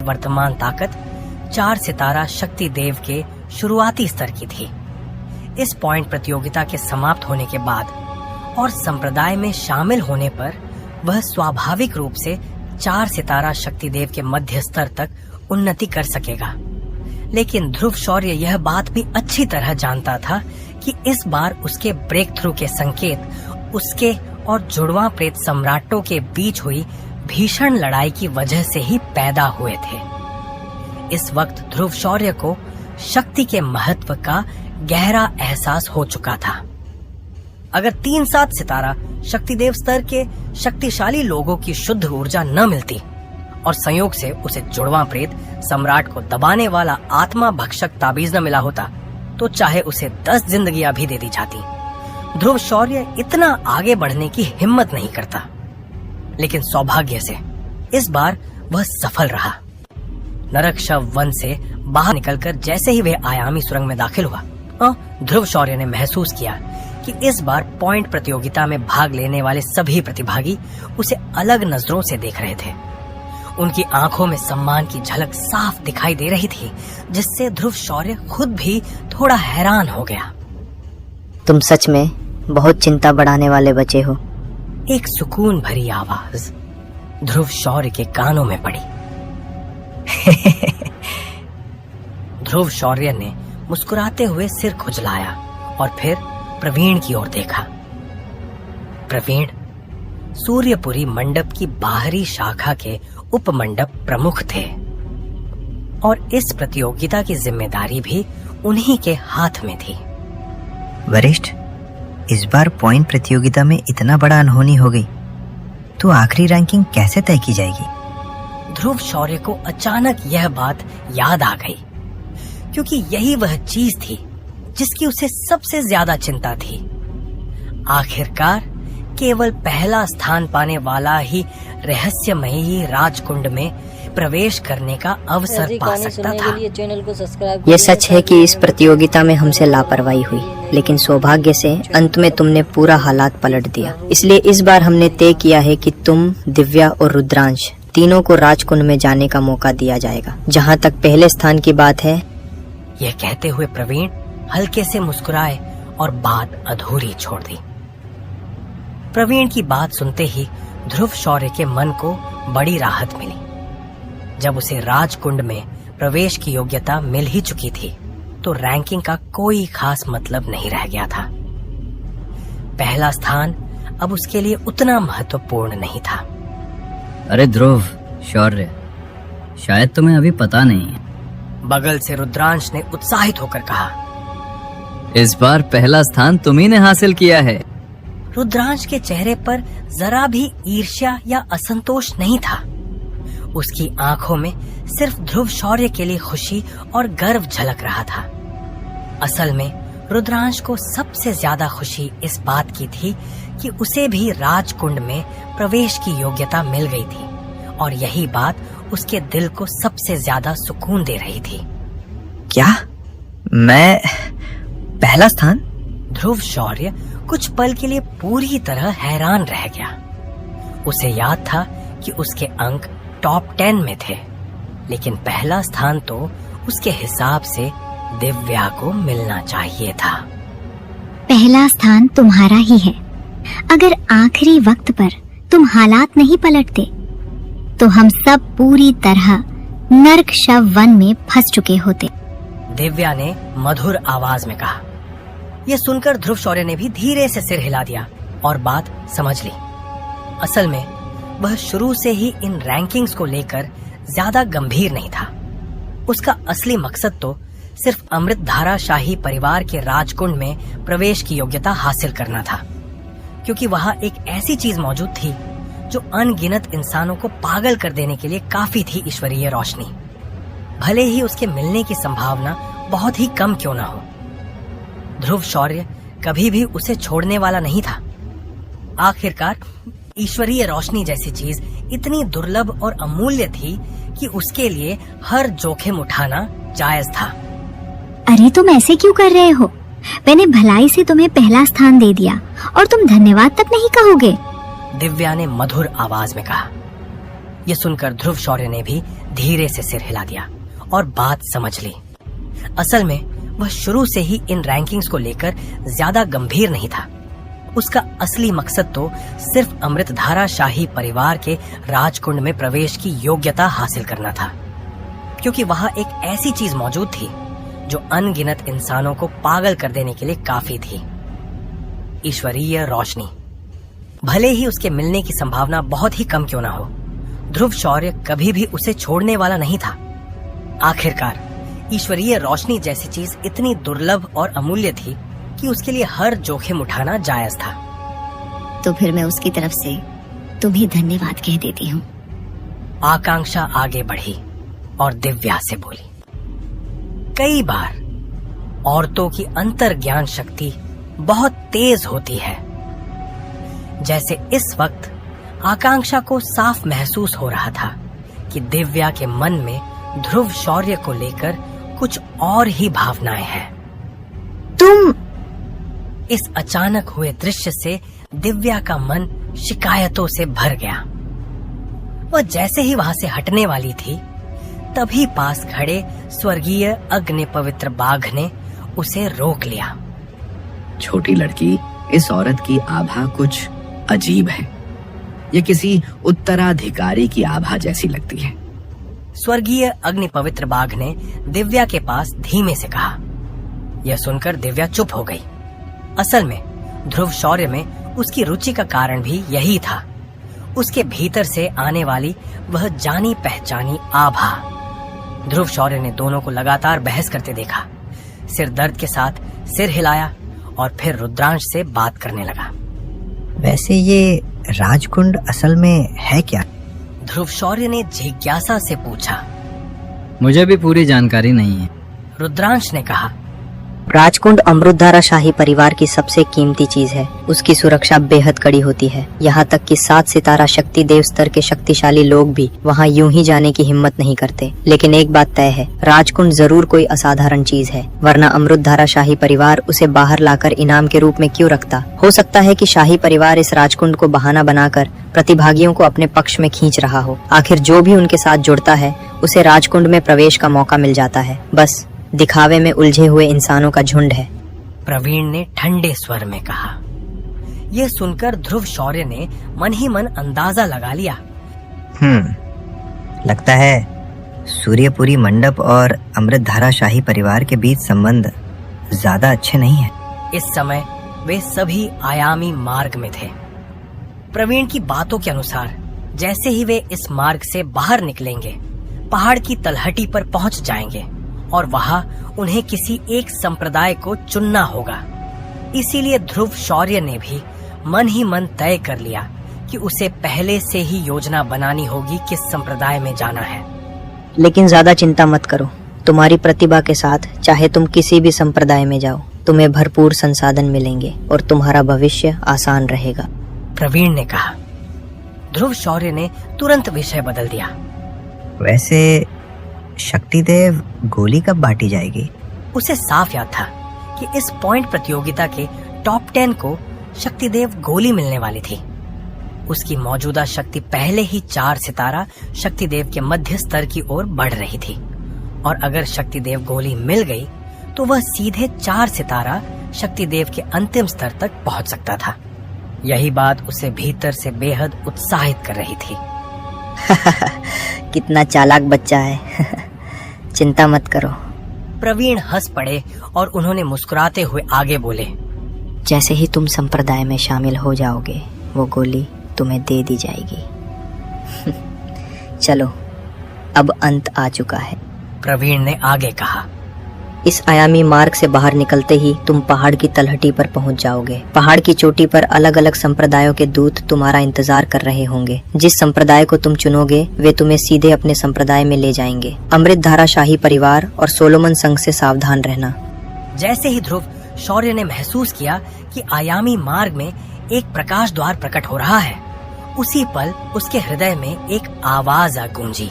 वर्तमान ताकत 4 सितारा शक्ति देव के शुरुआती स्तर की थी। इस पॉइंट प्रतियोगिता के समाप्त होने के बाद और संप्रदाय में शामिल होने पर वह स्वाभाविक रूप से 4 सितारा शक्ति देव के मध्य स्तर तक उन्नति कर सकेगा। लेकिन ध्रुव शौर्य यह बात भी अच्छी तरह जानता था कि इस बार उसके ब्रेक थ्रू के संकेत उसके और जुड़वां प्रेत सम्राटों के बीच हुई भीषण लड़ाई की वजह से ही पैदा हुए थे। इस वक्त ध्रुव शौर्य को शक्ति के महत्व का गहरा एहसास हो चुका था। अगर 3-7 सितारा शक्तिदेव स्तर के शक्तिशाली लोगों की शुद्ध ऊर्जा न मिलती और संयोग से उसे जुड़वां प्रेत सम्राट को दबाने वाला आत्मा भक्षक ताबीज न मिला होता तो चाहे उसे 10 जिंदगियां भी दे दी जाती, ध्रुव शौर्य इतना आगे बढ़ने की हिम्मत नहीं करता। लेकिन सौभाग्य से इस बार वह सफल रहा। नरक शव वन से बाहर निकलकर जैसे ही वह आयामी सुरंग में दाखिल हुआ, ध्रुव शौर्य ने महसूस किया कि इस बार पॉइंट प्रतियोगिता में भाग लेने वाले सभी प्रतिभागी उसे अलग नजरों से देख रहे थे। उनकी आंखों में सम्मान की झलक साफ दिखाई दे रही थी, जिससे ध्रुव शौर्य खुद भी थोड़ा हैरान हो गया। तुम सच में बहुत चिंता बढ़ाने वाले बचे हो। एक सुकून भरी आवाज ध्रुव शौर्य के कानों में पड़ी। ध्रुव शौर्य ने मुस्कुराते हुए सिर खुजलाया और फिर प्रवीण की ओर देखा। प्रवीण सूर्यपुरी मंडप की बाहरी शाखा के उपमंडप प्रमुख थे और इस प्रतियोगिता की जिम्मेदारी भी उन्हीं के हाथ में थी। वरिष्ठ, इस बार पॉइंट प्रतियोगिता में इतना बड़ा अनहोनी हो गई तो आखिरी रैंकिंग कैसे तय की जाएगी? ध्रुव शौर्य को अचानक यह बात याद आ गई, क्योंकि यही वह चीज थी जिसकी उसे सबसे ज्यादा चिंता थी। आखिरकार केवल पहला स्थान पाने वाला ही रहस्यमयी राजकुंड में प्रवेश करने का अवसर पा सकता था। ये सच है कि इस प्रतियोगिता में हमसे लापरवाही हुई, लेकिन सौभाग्य से अंत में तुमने पूरा हालात पलट दिया। इसलिए इस बार हमने तय किया है कि तुम, दिव्या और रुद्रांश तीनों को राजकुंड में जाने का मौका दिया जाएगा। जहाँ तक पहले स्थान की बात है, यह कहते हुए प्रवीण हल्के से मुस्कुराए और बात अधूरी छोड़ दी। प्रवीण की बात सुनते ही ध्रुव शौर्य के मन को बड़ी राहत मिली। जब उसे राजकुंड में प्रवेश की योग्यता मिल ही चुकी थी तो रैंकिंग का कोई खास मतलब नहीं रह गया था। पहला स्थान अब उसके लिए उतना महत्वपूर्ण नहीं था। अरे ध्रुव शौर्य, शायद तुम्हें अभी पता नहीं है, बगल से रुद्रांश ने उत्साहित होकर कहा। इस बार पहला स्थान तुम्ही ने हासिल किया है। रुद्रांश के चेहरे पर जरा भी ईर्ष्या या असंतोष नहीं था। उसकी आंखों में सिर्फ ध्रुव शौर्य के लिए खुशी और गर्व झलक रहा था। असल में रुद्रांश को सबसे ज्यादा खुशी इस बात की थी कि उसे भी राजकुंड में प्रवेश की योग्यता मिल गई थी और यही बात उसके दिल को सबसे ज्यादा सुकून दे रही थी। क्या मैं पहला स्थान? ध्रुव शौर्य कुछ पल के लिए पूरी तरह हैरान रह गया। उसे याद था कि उसके अंक टॉप 10 में थे, लेकिन पहला स्थान तो उसके हिसाब से दिव्या को मिलना चाहिए था। पहला स्थान तुम्हारा ही है। अगर आखिरी वक्त पर तुम हालात नहीं पलटते तो हम सब पूरी तरह नरक शव वन में फंस चुके होते। दिव्या ने मधुर आवाज में कहा। यह सुनकर ध्रुव शौर्य ने भी धीरे से सिर हिला दिया और बात समझ ली। असल में वह शुरू से ही इन रैंकिंग्स को लेकर ज्यादा गंभीर नहीं था। उसका असली मकसद तो सिर्फ अमृतधारा शाही परिवार के राजकुंड में प्रवेश की योग्यता हासिल करना था, क्योंकि वहां एक ऐसी चीज मौजूद थी जो अनगिनत इंसानों को पागल कर देने के लिए काफी थी ईश्वरीय रोशनी, भले ही उसके मिलने की संभावना बहुत ही कम क्यों न हो। ध्रुव शौर्य कभी भी उसे छोड़ने वाला नहीं था। आखिरकार ईश्वरीय रोशनी जैसी चीज इतनी दुर्लभ और अमूल्य थी कि उसके लिए हर जोखिम उठाना जायज था। अरे तुम ऐसे क्यों कर रहे हो? मैंने भलाई से तुम्हें पहला स्थान दे दिया और तुम धन्यवाद तक नहीं कहोगे? दिव्या ने मधुर आवाज में कहा। ये सुनकर ध्रुव शौर्य ने भी धीरे से सिर हिला दिया और बात समझ ली। असल में वह शुरू से ही इन रैंकिंग्स को लेकर ज्यादा गंभीर नहीं था। उसका असली मकसद तो सिर्फ अमृतधारा शाही परिवार के राजकुंड में प्रवेश की योग्यता हासिल करना था, क्योंकि वहां एक ऐसी चीज मौजूद थी जो अनगिनत इंसानों को पागल कर देने के लिए काफी थी, ईश्वरीय रोशनी। भले ही उसके मिलने की संभावना बहुत ही कम क्यों ना हो, ध्रुव शौर्य कभी भी उसे छोड़ने वाला नहीं था। आखिरकार ईश्वरीय रोशनी जैसी चीज इतनी दुर्लभ और अमूल्य थी कि उसके लिए हर जोखिम उठाना जायज था। तो फिर मैं उसकी तरफ से तुम्हें धन्यवाद कह देती हूँ। आकांक्षा आगे बढ़ी और दिव्या से बोली, कई बार औरतों की अंतर्ज्ञान शक्ति बहुत तेज होती है। जैसे इस वक्त आकांक्षा को साफ महसूस हो रहा था कि दिव्या के मन में ध्रुव शौर्य को लेकर कुछ और ही भावनाएं हैं। तुम इस अचानक हुए दृश्य से दिव्या का मन शिकायतों से भर गया। वह जैसे ही वहां से हटने वाली थी, तभी पास खड़े स्वर्गीय अग्नि पवित्र बाघ ने उसे रोक लिया। छोटी लड़की, इस औरत की आभा कुछ अजीब है। ये किसी उत्तराधिकारी की आभा जैसी लगती है। स्वर्गीय अग्नि पवित्र बाघ ने दिव्या के पास धीमे से कहा। यह सुनकर दिव्या चुप हो गई। असल में ध्रुव शौर्य में उसकी रुचि का कारण भी यही था, उसके भीतर से आने वाली वह जानी पहचानी आभा। ध्रुव शौर्य ने दोनों को लगातार बहस करते देखा, सिर दर्द के साथ सिर हिलाया और फिर रुद्रांश से बात करने लगा। वैसे ये राजकुंड असल में है क्या? ध्रुव शौर्य ने जिज्ञासा से पूछा। मुझे भी पूरी जानकारी नहीं है। रुद्रांश ने कहा, राजकुंड अमृतधारा शाही परिवार की सबसे कीमती चीज है। उसकी सुरक्षा बेहद कड़ी होती है। यहाँ तक कि 7 सितारा शक्ति देव स्तर के शक्तिशाली लोग भी वहाँ यूं ही जाने की हिम्मत नहीं करते। लेकिन एक बात तय है, राजकुंड जरूर कोई असाधारण चीज है, वरना अमृतधारा शाही परिवार उसे बाहर लाकर इनाम के रूप में क्यों रखता। हो सकता है कि शाही परिवार इस राजकुंड को बहाना बनाकर प्रतिभागियों को अपने पक्ष में खींच रहा हो। आखिर जो भी उनके साथ जुड़ता है उसे राजकुंड में प्रवेश का मौका मिल जाता है। बस दिखावे में उलझे हुए इंसानों का झुंड है। प्रवीण ने ठंडे स्वर में कहा। यह सुनकर ध्रुव शौर्य ने मन ही मन अंदाजा लगा लिया। लगता है सूर्यपुरी मंडप और अमृतधारा शाही परिवार के बीच संबंध ज्यादा अच्छे नहीं है। इस समय वे सभी आयामी मार्ग में थे। प्रवीण की बातों के अनुसार जैसे ही वे इस मार्ग से बाहर निकलेंगे, पहाड़ की तलहटी पर पहुंच जाएंगे और वहां उन्हें किसी एक संप्रदाय को चुनना होगा। इसीलिए ध्रुव शौर्य ने भी मन ही मन तय कर लिया कि उसे पहले से ही योजना बनानी होगी किस संप्रदाय में जाना है। लेकिन ज्यादा चिंता मत करो, तुम्हारी प्रतिभा के साथ चाहे तुम किसी भी संप्रदाय में जाओ, तुम्हें भरपूर संसाधन मिलेंगे और तुम्हारा भविष्य आसान रहेगा। प्रवीण ने कहा। ध्रुव शौर्य ने तुरंत विषय बदल दिया। वैसे शक्तिदेव गोली कब बांटी जाएगी? उसे साफ याद था कि इस पॉइंट प्रतियोगिता के टॉप 10 को शक्तिदेव गोली मिलने वाली थी। उसकी मौजूदा शक्ति पहले ही 4 सितारा शक्तिदेव के मध्य स्तर की ओर बढ़ रही थी और अगर शक्तिदेव गोली मिल गई तो वह सीधे 4 सितारा शक्तिदेव के अंतिम स्तर तक पहुंच सकता था। यही बात उसे भीतर से बेहद उत्साहित कर रही थी। कितना चालाक बच्चा है। चिंता मत करो। प्रवीण हंस पड़े और उन्होंने मुस्कुराते हुए आगे बोले, जैसे ही तुम संप्रदाय में शामिल हो जाओगे, वो गोली तुम्हें दे दी जाएगी। चलो, अब अंत आ चुका है। प्रवीण ने आगे कहा। इस आयामी मार्ग से बाहर निकलते ही तुम पहाड़ की तलहटी पर पहुंच जाओगे। पहाड़ की चोटी पर अलग अलग संप्रदायों के दूत तुम्हारा इंतजार कर रहे होंगे। जिस संप्रदाय को तुम चुनोगे वे तुम्हें सीधे अपने संप्रदाय में ले जाएंगे। अमृतधारा शाही परिवार और सोलोमन संघ से सावधान रहना। जैसे ही ध्रुव शौर्य ने महसूस किया कि आयामी मार्ग में एक प्रकाश द्वार प्रकट हो रहा है, उसी पल उसके हृदय में एक आवाज आ गूंजी।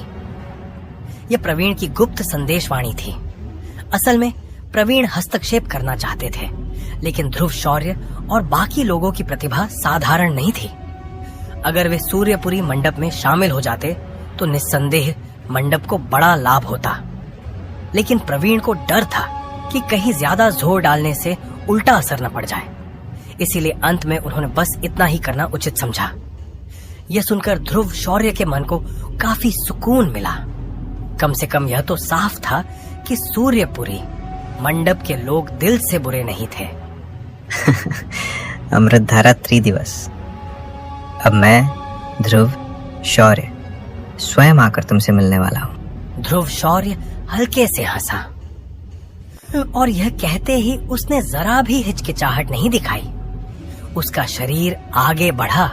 यह प्रवीण की गुप्त संदेशवाणी थी। असल में प्रवीण हस्तक्षेप करना चाहते थे, लेकिन ध्रुव शौर्य और बाकी लोगों की प्रतिभा साधारण नहीं थी। अगर वे सूर्यपुरी मंडप में शामिल हो जाते तो निस्संदेह मंडप को बड़ा लाभ होता, लेकिन प्रवीण को डर था कि कहीं ज्यादा जोर डालने से उल्टा असर न पड़ जाए। इसीलिए अंत में उन्होंने बस इतना ही करना उचित समझा। यह सुनकर ध्रुव शौर्य के मन को काफी सुकून मिला। कम से कम यह तो साफ था कि सूर्यपुरी मंडप के लोग दिल से बुरे नहीं थे। अमृतधारा त्रिदिवस। अब मैं ध्रुव शौर्य स्वयं आकर तुमसे मिलने वाला हूँ। ध्रुव शौर्य हल्के से हंसा और यह कहते ही उसने जरा भी हिचकिचाहट नहीं दिखाई। उसका शरीर आगे बढ़ा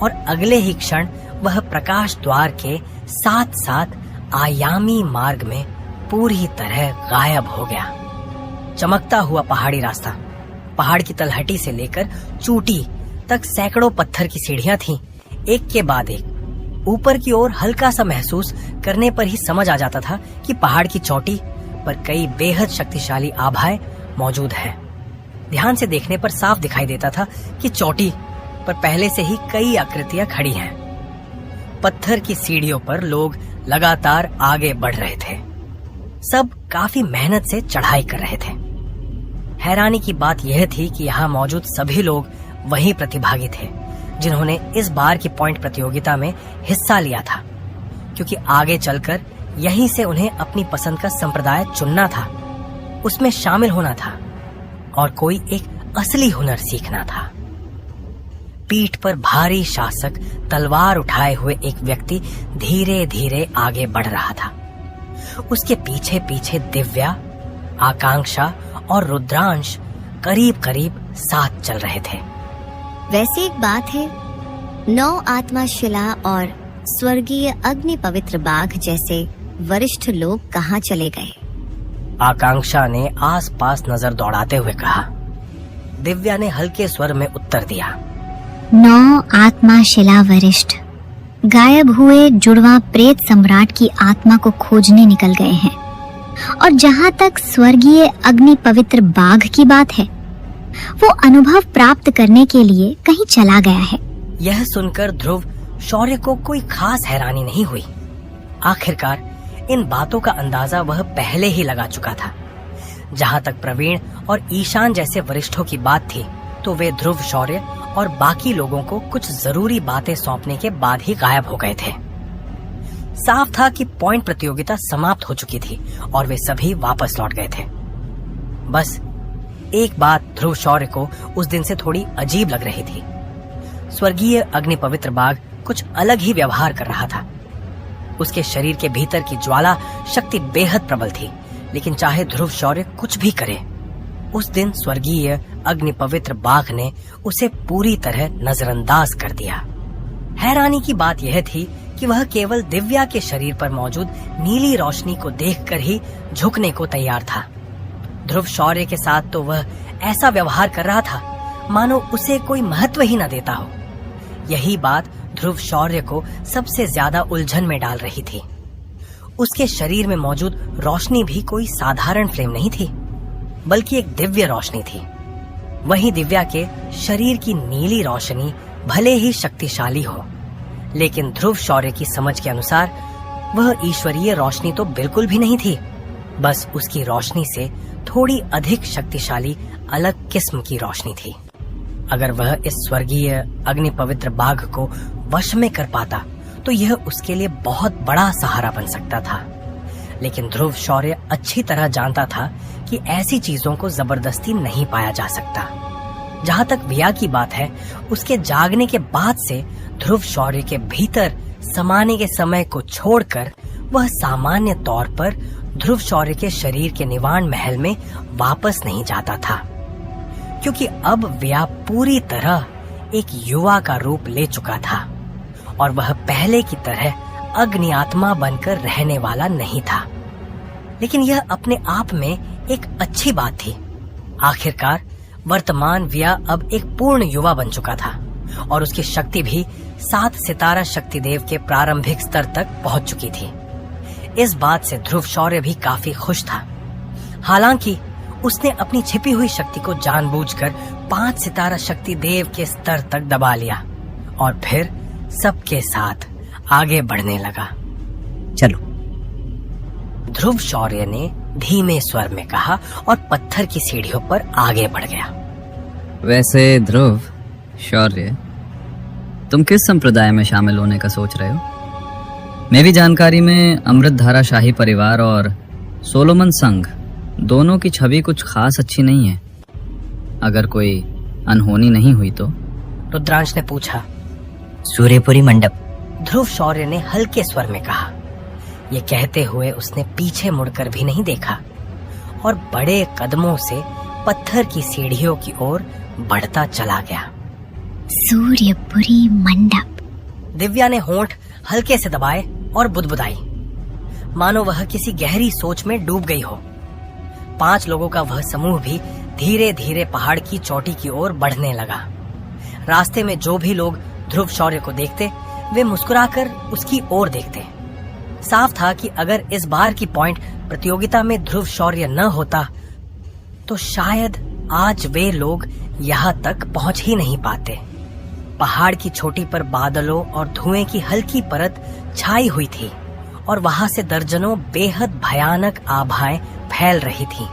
और अगले ही क्षण वह प्रकाश द्वार के साथ साथ आयामी मार्ग में पूरी तरह गायब हो गया। चमकता हुआ पहाड़ी रास्ता, पहाड़ की तलहटी से लेकर चोटी तक सैकड़ों पत्थर की सीढ़ियां थीं, एक के बाद एक। ऊपर की ओर हल्का सा महसूस करने पर ही समझ आ जाता था कि पहाड़ की चोटी पर कई बेहद शक्तिशाली आभाएं मौजूद हैं। ध्यान से देखने पर साफ दिखाई देता था कि चोटी पर पहले से ही कई आकृतियां खड़ी हैं। पत्थर की सीढ़ियों पर लोग लगातार आगे बढ़ रहे थे। सब काफी मेहनत से चढ़ाई कर रहे थे। हैरानी की बात यह थी कि यहाँ मौजूद सभी लोग वही प्रतिभागी थे जिन्होंने इस बार की पॉइंट प्रतियोगिता में हिस्सा लिया था, क्योंकि आगे चलकर यहीं से उन्हें अपनी पसंद का संप्रदाय चुनना था, उसमें शामिल होना था और कोई एक असली हुनर सीखना था। पीठ पर भारी शासक तलवार उठाए हुए एक व्यक्ति धीरे धीरे आगे बढ़ रहा था। उसके पीछे पीछे दिव्या, आकांक्षा और रुद्रांश करीब करीब साथ चल रहे थे। वैसे एक बात है, 9 आत्मा शिला और स्वर्गीय अग्नि पवित्र बाघ जैसे वरिष्ठ लोग कहाँ चले गए? आकांक्षा ने आसपास नजर दौड़ाते हुए कहा। दिव्या ने हल्के स्वर में उत्तर दिया। 9 आत्मा शिला वरिष्ठ गायब हुए जुड़वा प्रेत सम्राट की आत्मा को खोजने निकल गए हैं, और जहाँ तक स्वर्गीय अग्नि पवित्र बाघ की बात है, वो अनुभव प्राप्त करने के लिए कहीं चला गया है। यह सुनकर ध्रुव शौर्य को कोई खास हैरानी नहीं हुई। आखिरकार इन बातों का अंदाजा वह पहले ही लगा चुका था। जहाँ तक प्रवीण और ईशान जैसे वरिष्ठों की बात थी, तो वे ध्रुव शौर्य और बाकी लोगों को कुछ जरूरी बातें सौंपने के बाद ही गायब हो गए थे। साफ था कि पॉइंट प्रतियोगिता समाप्त हो चुकी थी और वे सभी वापस लौट गए थे। बस एक बात ध्रुव शौर्य को उस दिन से थोड़ी अजीब लग रही थी। स्वर्गीय अग्नि पवित्र बाघ कुछ अलग ही व्यवहार कर रहा था। उसके शरीर के भीतर की ज्वाला शक्ति बेहद प्रबल थी, लेकिन चाहे ध्रुव शौर्य कुछ भी करे, उस दिन स्वर्गीय अग्नि पवित्र बाघ ने उसे पूरी तरह नजरअंदाज कर दिया। हैरानी की बात यह थी कि वह केवल दिव्या के शरीर पर मौजूद नीली रोशनी को देखकर ही झुकने को तैयार था। ध्रुव शौर्य के साथ तो वह ऐसा व्यवहार कर रहा था मानो उसे कोई महत्व ही न देता हो। यही बात ध्रुव शौर्य को सबसे ज्यादा उलझन में डाल रही थी। उसके शरीर में मौजूद रोशनी भी कोई साधारण फ्लेम नहीं थी, बल्कि एक दिव्य रोशनी थी। वहीं दिव्या के शरीर की नीली रोशनी भले ही शक्तिशाली हो, लेकिन ध्रुव शौर्य की समझ के अनुसार वह ईश्वरीय रोशनी तो बिल्कुल भी नहीं थी। बस उसकी रोशनी से थोड़ी अधिक शक्तिशाली अलग किस्म की रोशनी थी। अगर वह इस स्वर्गीय अग्नि पवित्र बाघ को वश में कर पाता तो यह उसके लिए बहुत बड़ा सहारा बन सकता था। लेकिन ध्रुव शौर्य अच्छी तरह जानता था कि ऐसी चीजों को जबरदस्ती नहीं पाया जा सकता। जहाँ तक विया की बात है, उसके जागने के बाद से ध्रुव शौर्य के भीतर समाने के समय को छोड़कर वह सामान्य तौर पर ध्रुव शौर्य के शरीर के निवाण महल में वापस नहीं जाता था, क्योंकि अब विया पूरी तरह एक युवा का रूप ले चुका था और वह पहले की तरह अग्नि आत्मा बनकर रहने वाला नहीं था। लेकिन यह अपने आप में एक अच्छी बात थी। आखिरकार वर्तमान विया अब एक पूर्ण युवा बन चुका था और उसकी शक्ति भी 7 सितारा शक्ति देव के प्रारंभिक स्तर तक पहुंच चुकी थी। इस बात से ध्रुव शौर्य भी काफी खुश था। हालांकि उसने अपनी छिपी हुई शक्ति को जानबूझकर 5 सितारा शक्ति देव के स्तर तक दबा लिया और फिर सबके साथ आगे बढ़ने लगा। चलो। ध्रुव शौर्य ने धीमे स्वर में कहा और पत्थर की सीढ़ियों पर आगे बढ़ गया। वैसे ध्रुव शौर्य, तुम किस संप्रदाय में शामिल होने का सोच रहे हो? मेरी जानकारी में अमृतधारा शाही परिवार और सोलोमन संघ दोनों की छवि कुछ खास अच्छी नहीं है। अगर कोई अनहोनी नहीं हुई तो? रुद्रांश ने पूछा। सूर्यपुरी मंडप। ध्रुव शौर्य ने हल्के स्वर में कहा। ये कहते हुए उसने पीछे मुड़कर भी नहीं देखा और बड़े कदमों से पत्थर की सीढ़ियों की ओर बढ़ता चला गया। सूर्यपुरी मंडप। दिव्या ने होंठ हल्के से दबाए और बुदबुदाई, मानो वह किसी गहरी सोच में डूब गई हो। 5 लोगों का वह समूह भी धीरे धीरे पहाड़ की चोटी की ओर बढ़ने लगा। रास्ते में जो भी लोग ध्रुव शौर्य को देखते, वे मुस्कुराकर उसकी ओर देखते। साफ था कि अगर इस बार की पॉइंट प्रतियोगिता में ध्रुव शौर्य न होता तो शायद आज वे लोग यहाँ तक पहुंच ही नहीं पाते। पहाड़ की चोटी पर बादलों और धुएं की हल्की परत छाई हुई थी और वहां से दर्जनों बेहद भयानक आभाएं फैल रही थीं।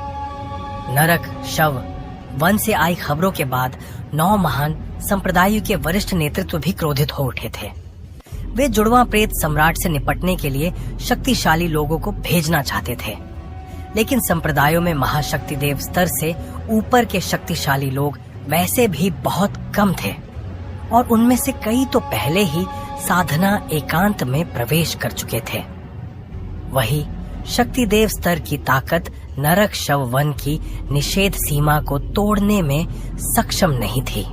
नरक, शव, वन से आई खबरों के बाद 9 महान संप्रदायों के वरिष्ठ नेतृत्व भी क्रोधित हो उठे थे। वे जुड़वां प्रेत सम्राट से निपटने के लिए शक्तिशाली लोगों को भेजना चाहते थे, लेकिन संप्रदायों में महाशक्ति देव स्तर से ऊपर के शक्तिशाली लोग वैसे भी बहुत कम थे और उनमें से कई तो पहले ही साधना एकांत में प्रवेश कर चुके थे। वही शक्ति देव स्तर की ताकत नरक शव वन की निषेध सीमा को तोड़ने में सक्षम नहीं थी।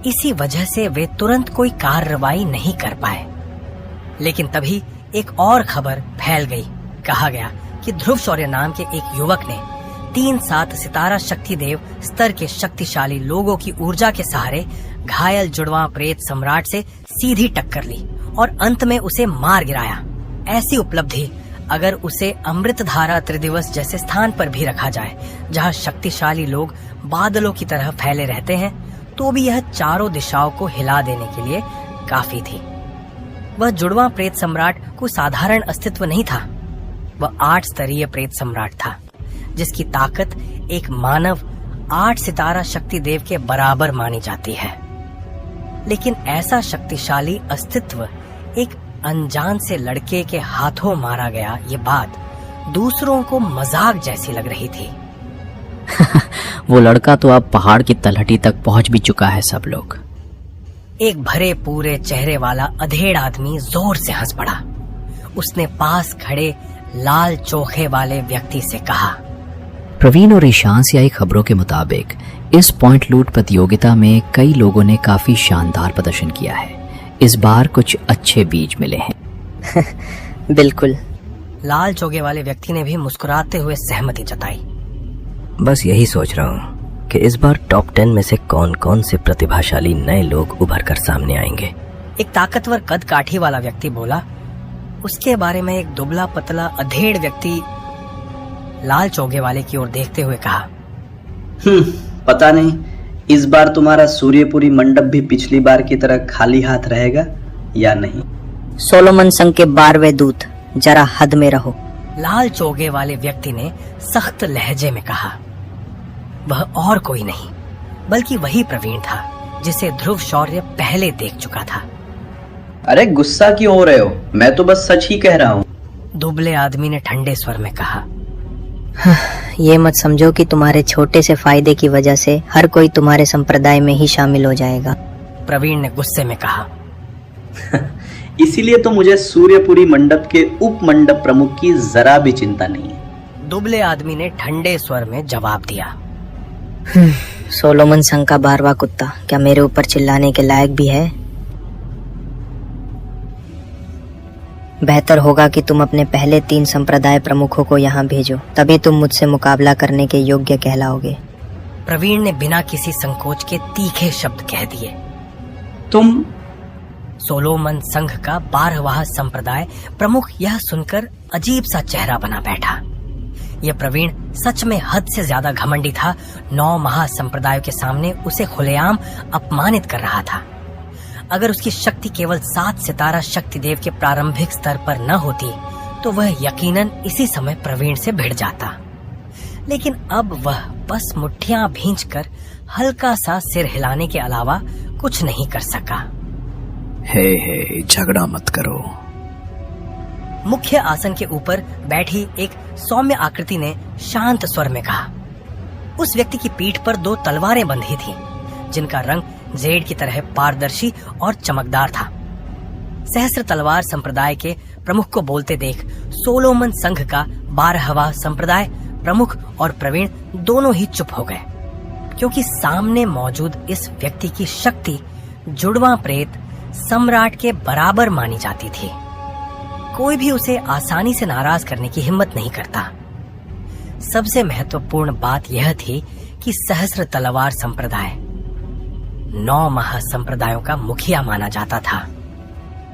इसी वजह से वे तुरंत कोई कार्रवाई नहीं कर पाए। लेकिन तभी एक और खबर फैल गई। कहा गया कि ध्रुव शौर्य नाम के एक युवक ने 3-7 सितारा शक्ति देव स्तर के शक्तिशाली लोगों की ऊर्जा के सहारे घायल जुड़वां प्रेत सम्राट से सीधी टक्कर ली और अंत में उसे मार गिराया। ऐसी उपलब्धि अगर उसे अमृतधारा त्रिदिवस जैसे स्थान पर भी रखा जाए, जहां शक्तिशाली लोग बादलों की तरह फैले रहते हैं, तो भी यह चारों दिशाओं को हिला देने के लिए काफी थी। वह जुड़वां प्रेत सम्राट को साधारण अस्तित्व नहीं था। वह 8 स्तरीय प्रेत सम्राट था, जिसकी ताकत एक मानव 8 सितारा शक्ति देव के बराबर मानी जाती है। लेकिन ऐसा शक्तिशाली अस्तित्व एक अनजान से लड़के के हाथों मारा गया, ये बात दूसरों को मजाक जैसी लग रही थी। वो लड़का तो अब पहाड़ की तलहटी तक पहुंच भी चुका है सब लोग। एक भरे पूरे चेहरे वाला अधेड़ आदमी जोर से हंस पड़ा। उसने पास खड़े लाल चोखे वाले व्यक्ति से कहा, प्रवीण और ईशान से आई खबरों के मुताबिक इस पॉइंट लूट प्रतियोगिता में कई लोगों ने काफी शानदार प्रदर्शन किया है। इस बार कुछ अच्छे बीज मिले हैं। बिल्कुल। लाल चोगे वाले व्यक्ति ने भी मुस्कुराते हुए सहमति जताई। बस यही सोच रहा हूँ कि इस बार टॉप 10 में से कौन कौन से प्रतिभाशाली नए लोग उभर कर सामने आएंगे। एक ताकतवर कद काठी वाला व्यक्ति बोला। उसके बारे में एक दुबला पतला अधेड़ व्यक्ति लाल चोगे वाले की ओर देखते हुए कहा, पता नहीं इस बार तुम्हारा सूर्यपुरी मंडप भी पिछली बार की तरह खाली हाथ रहेगा या नहीं। सोलोमन संघ के 12वें दूत, जरा हद में रहो। लाल चोगे वाले व्यक्ति ने सख्त लहजे में कहा। वह और कोई नहीं बल्कि वही प्रवीण था जिसे ध्रुव शौर्य पहले देख चुका था। अरे गुस्सा क्यों हो रहे हो? मैं तो बस सच ही कह रहा हूँ। दुबले आदमी ने ठंडे स्वर में कहा। ये मत समझो कि तुम्हारे छोटे से फायदे की वजह से हर कोई तुम्हारे संप्रदाय में ही शामिल हो जाएगा। प्रवीण ने गुस्से में कहा। इसीलिए तो मुझे सूर्यपुरी मंडप के उप मंडप प्रमुख की जरा भी चिंता नहीं है। दुबले आदमी ने ठंडे स्वर में जवाब दिया। सोलोमन संघ का 12वां कुत्ता क्या मेरे ऊपर चिल्लाने के लायक भी है? बेहतर होगा कि तुम अपने पहले 3 संप्रदाय प्रमुखों को यहाँ भेजो, तभी तुम मुझसे मुकाबला करने के योग्य कहलाओगे। प्रवीण ने बिना किसी संकोच के तीखे शब्द कह दिए। तुम? सोलोमन संघ का 12वां संप्रदाय प्रमुख यह सुनकर अजीब सा चेहरा बना बैठा। यह प्रवीण सच में हद से ज्यादा घमंडी था। 9 महासंप्रदायों के सामने उसे खुलेआम अपमानित कर रहा था। अगर उसकी शक्ति केवल 7 सितारा शक्ति देव के प्रारंभिक स्तर पर न होती तो वह यकीनन इसी समय प्रवीण से भिड़ जाता। लेकिन अब वह बस मुट्ठियां भींचकर हल्का सा सिर हिलाने के अलावा कुछ नहीं कर सका। हे झगड़ा मत करो। मुख्य आसन के ऊपर बैठी एक सौम्य आकृति ने शांत स्वर में कहा। उस व्यक्ति की पीठ पर 2 तलवारें बंधी थीं, जिनका रंग जेड की तरह पारदर्शी और चमकदार था। सहस्त्र तलवार संप्रदाय के प्रमुख को बोलते देख सोलोमन संघ का 12वां संप्रदाय प्रमुख और प्रवीण दोनों ही चुप हो गए, क्योंकि सामने मौजूद इस व्यक्ति की शक्ति जुड़वा प्रेत सम्राट के बराबर मानी जाती थी। कोई भी उसे आसानी से नाराज करने की हिम्मत नहीं करता। सबसे महत्वपूर्ण बात यह थी कि सहस्त्र तलवार संप्रदाय 9 महासंप्रदायों का मुखिया माना जाता था।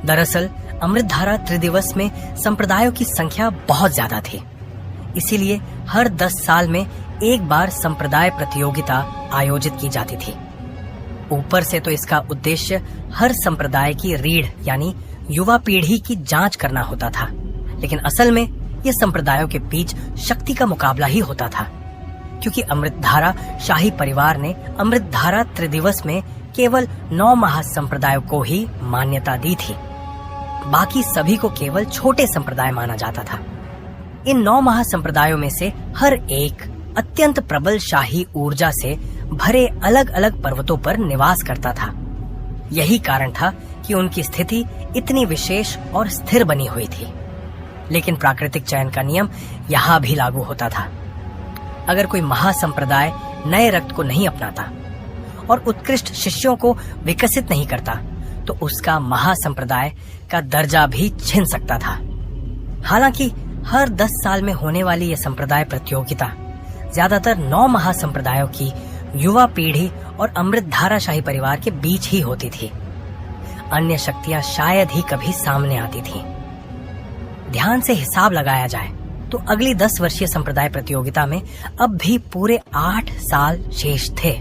दरअसल अमृतधारा त्रिदिवस में संप्रदायों की संख्या बहुत ज्यादा थी, इसीलिए हर 10 साल में एक बार संप्रदाय प्रतियोगिता आयोजित की जाती थी। ऊपर से तो इसका उद्देश्य हर संप्रदाय की रीढ़ यानी युवा पीढ़ी की जांच करना होता था, लेकिन असल में ये संप्रदायों के बीच शक्ति का मुकाबला ही होता था, क्योंकि अमृतधारा शाही परिवार ने अमृतधारा त्रिदिवस में केवल 9 महासंप्रदायों को ही मान्यता दी थी। बाकी सभी को केवल छोटे संप्रदाय माना जाता था। इन 9 महासंप्रदायों में से हर एक अत्यंत प्रबल शाही ऊर्जा से भरे अलग अलग पर्वतों पर निवास करता था। यही कारण था कि उनकी स्थिति इतनी विशेष और स्थिर बनी हुई थी। लेकिन प्राकृतिक चयन का नियम यहाँ भी लागू होता था। अगर कोई महासंप्रदाय नए रक्त को नहीं अपनाता और उत्कृष्ट शिष्यों को विकसित नहीं करता, तो उसका महासंप्रदाय का दर्जा भी छिन सकता था। हालांकि हर 10 साल में होने वाली यह संप्रदाय प्रतियोगिता ज्यादातर 9 महासंप्रदायों की युवा पीढ़ी और अमृतधारा शाही परिवार के बीच ही होती थी। अन्य शक्तियां शायद ही कभी सामने आती थीं। ध्यान से हिसाब लगाया जाए तो अगली 10 वर्षीय संप्रदाय प्रतियोगिता में अब भी पूरे 8 साल शेष थे।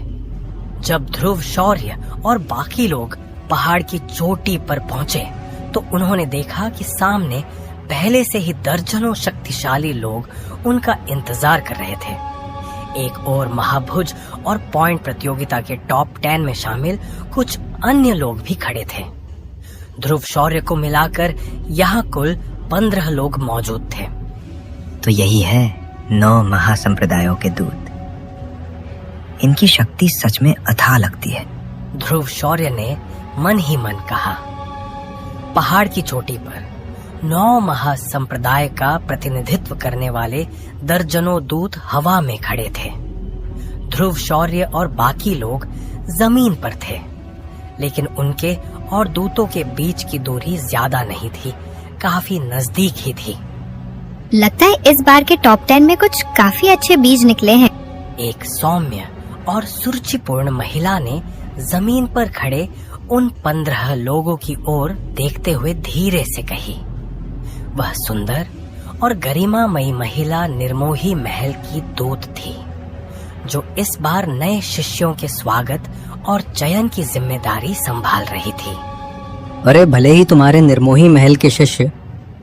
जब ध्रुव, शौर्य और बाकी लोग पहाड़ की चोटी पर पहुंचे, तो उन्होंने देखा कि सामने पहले से ही दर्जनों शक्तिशाली लोग उनका इंतजार कर रहे थे। एक और महाभुज और पॉइंट प्रतियोगिता के टॉप 10 में शामिल कुछ अन्य लोग भी खड़े थे। ध्रुव, शौर्य को मिलाकर यहाँ कुल 15 लोग मौजूद थे। तो यही है 9 महासंप्रदायों के दूत। इनकी शक्ति सच में अथाह लगती है। ध्रुव शौर्य ने मन ही मन कहा। पहाड़ की चोटी पर 9 महासंप्रदाय का प्रतिनिधित्व करने वाले दर्जनों दूत हवा में खड़े थे। ध्रुव, शौर्य और बाकी लोग जमीन पर थे, लेकिन उनके और दूतों के बीच की दूरी ज्यादा नहीं थी, काफी नजदीक ही थी। लगता है इस बार के टॉप 10 में कुछ काफी अच्छे बीज निकले हैं। एक सौम्य और सुरुचिपूर्ण महिला ने जमीन पर खड़े उन 15 लोगों की ओर देखते हुए धीरे से कही। वह सुंदर और गरिमामयी महिला निर्मोही महल की दूत थी, जो इस बार नए शिष्यों के स्वागत और चयन की जिम्मेदारी संभाल रही थी। अरे भले ही तुम्हारे निर्मोही महल के शिष्य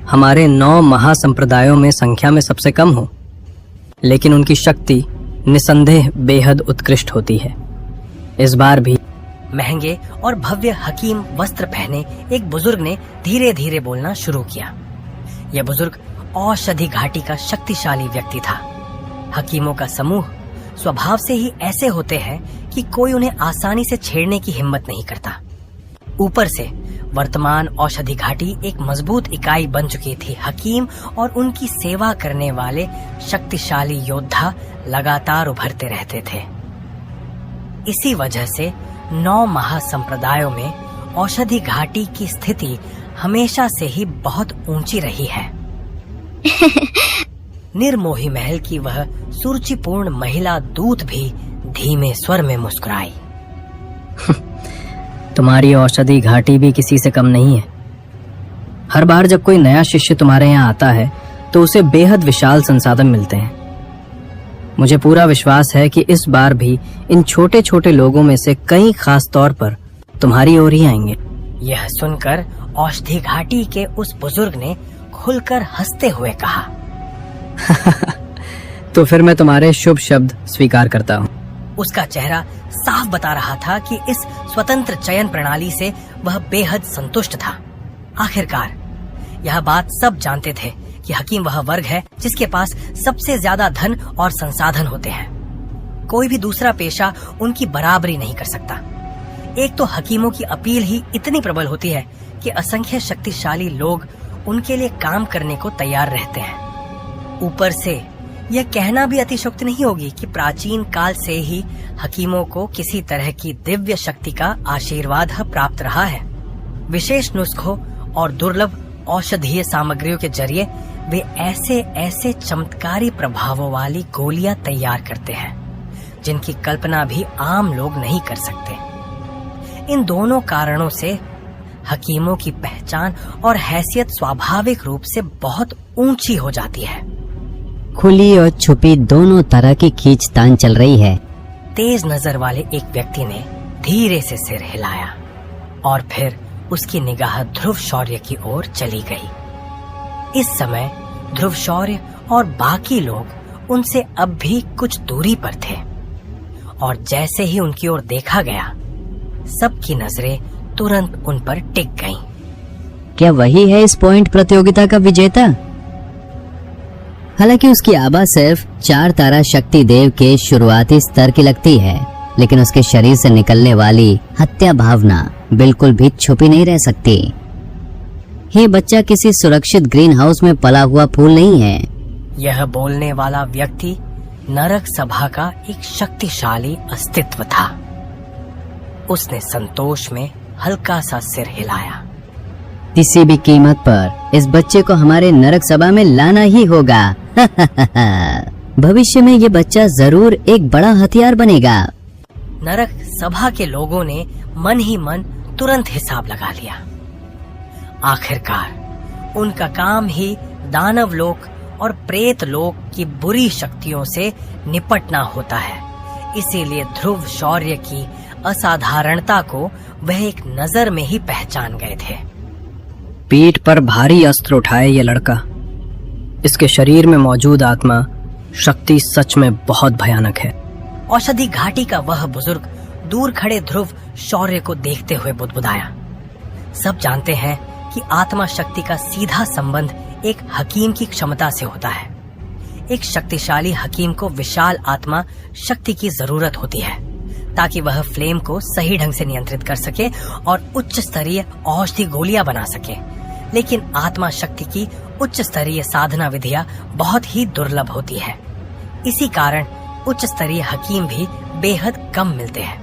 हमारे 9 महासंप्रदायों में संख्या में सबसे कम हो, लेकिन उनकी शक्ति निसंदेह बेहद उत्कृष्ट होती है। इस बार भी महंगे और भव्य हकीम वस्त्र पहने एक बुजुर्ग ने धीरे धीरे बोलना शुरू किया। यह बुजुर्ग औषधि घाटी का शक्तिशाली व्यक्ति था। हकीमों का समूह स्वभाव से ही ऐसे होते हैं कि कोई उन्हें आसानी से छेड़ने की हिम्मत नहीं करता। ऊपर से वर्तमान औषधि घाटी एक मजबूत इकाई बन चुकी थी। हकीम और उनकी सेवा करने वाले शक्तिशाली योद्धा लगातार उभरते रहते थे। इसी वजह से 9 महासंप्रदायों में औषधि घाटी की स्थिति हमेशा से ही बहुत ऊंची रही है। निर्मोही महल की वह सुरुचिपूर्ण महिला दूत भी धीमे स्वर में मुस्कुराई। तुम्हारी औषधि घाटी भी किसी से कम नहीं है। हर बार जब कोई नया शिष्य तुम्हारे यहाँ आता है तो उसे बेहद विशाल संसाधन मिलते हैं। मुझे पूरा विश्वास है कि इस बार भी इन छोटे छोटे लोगों में से कई खास तौर पर तुम्हारी ओर ही आएंगे। यह सुनकर औषधि घाटी के उस बुजुर्ग ने खुलकर हंसते हुए कहा, तो फिर मैं तुम्हारे शुभ शब्द स्वीकार करता हूँ। उसका चेहरा साफ बता रहा था कि इस स्वतंत्र चयन प्रणाली से वह बेहद संतुष्ट था। आखिरकार यह बात सब जानते थे कि हकीम वह वर्ग है जिसके पास सबसे ज्यादा धन और संसाधन होते हैं। कोई भी दूसरा पेशा उनकी बराबरी नहीं कर सकता। एक तो हकीमों की अपील ही इतनी प्रबल होती है कि असंख्य शक्तिशाली लोग उनके लिए काम करने को तैयार रहते हैं। ऊपर से यह कहना भी अतिशयोक्ति नहीं होगी कि प्राचीन काल से ही हकीमों को किसी तरह की दिव्य शक्ति का आशीर्वाद प्राप्त रहा है। विशेष नुस्खों और दुर्लभ औषधीय सामग्रियों के जरिए वे ऐसे ऐसे चमत्कारी प्रभावों वाली गोलियां तैयार करते हैं जिनकी कल्पना भी आम लोग नहीं कर सकते। इन दोनों कारणों से हकीमों की पहचान और हैसियत स्वाभाविक रूप से बहुत ऊंची हो जाती है। खुली और छुपी दोनों तरह की खींचतान चल रही है। तेज नजर वाले एक व्यक्ति ने धीरे से सिर हिलाया और फिर उसकी निगाह ध्रुव शौर्य की ओर चली गई। इस समय ध्रुव शौर्य और बाकी लोग उनसे अब भी कुछ दूरी पर थे और जैसे ही उनकी ओर देखा गया, सबकी नजरें तुरंत उन पर टिक गईं। क्या वही है इस पॉइंट प्रतियोगिता का विजेता? हालांकि उसकी आभा सिर्फ 4 तारा शक्ति देव के शुरुआती स्तर की लगती है, लेकिन उसके शरीर से निकलने वाली हत्या भावना बिल्कुल भी छुपी नहीं रह सकती। ये बच्चा किसी सुरक्षित ग्रीन हाउस में पला हुआ फूल नहीं है। यह बोलने वाला व्यक्ति नरक सभा का एक शक्तिशाली अस्तित्व था। उसने संतोष में हल्का सा सिर हिलाया। किसी भी कीमत पर इस बच्चे को हमारे नरक सभा में लाना ही होगा। भविष्य में ये बच्चा जरूर एक बड़ा हथियार बनेगा। नरक सभा के लोगों ने मन ही मन तुरंत हिसाब लगा लिया। आखिरकार उनका काम ही दानव लोक और प्रेत लोक की बुरी शक्तियों से निपटना होता है। इसीलिए ध्रुव शौर्य की असाधारणता को वह एक नजर में ही पहचान गए थे। पीठ पर भारी अस्त्र उठाए ये लड़का। इसके शरीर में मौजूद आत्मा शक्ति सच में बहुत भयानक है। औषधि घाटी का वह बुजुर्ग दूर खड़े ध्रुव शौर्य को देखते हुए बुदबुदाया। सब जानते हैं कि आत्मा शक्ति का सीधा संबंध एक हकीम की क्षमता से होता है। एक शक्तिशाली हकीम को विशाल आत्मा शक्ति की जरूरत होती है ताकि वह फ्लेम को सही ढंग से नियंत्रित कर सके और उच्च स्तरीय औषधि गोलियां बना सके। लेकिन आत्मा शक्ति की उच्च स्तरीय साधना विधियां बहुत ही दुर्लभ होती है। इसी कारण उच्च स्तरीय हकीम भी बेहद कम मिलते हैं।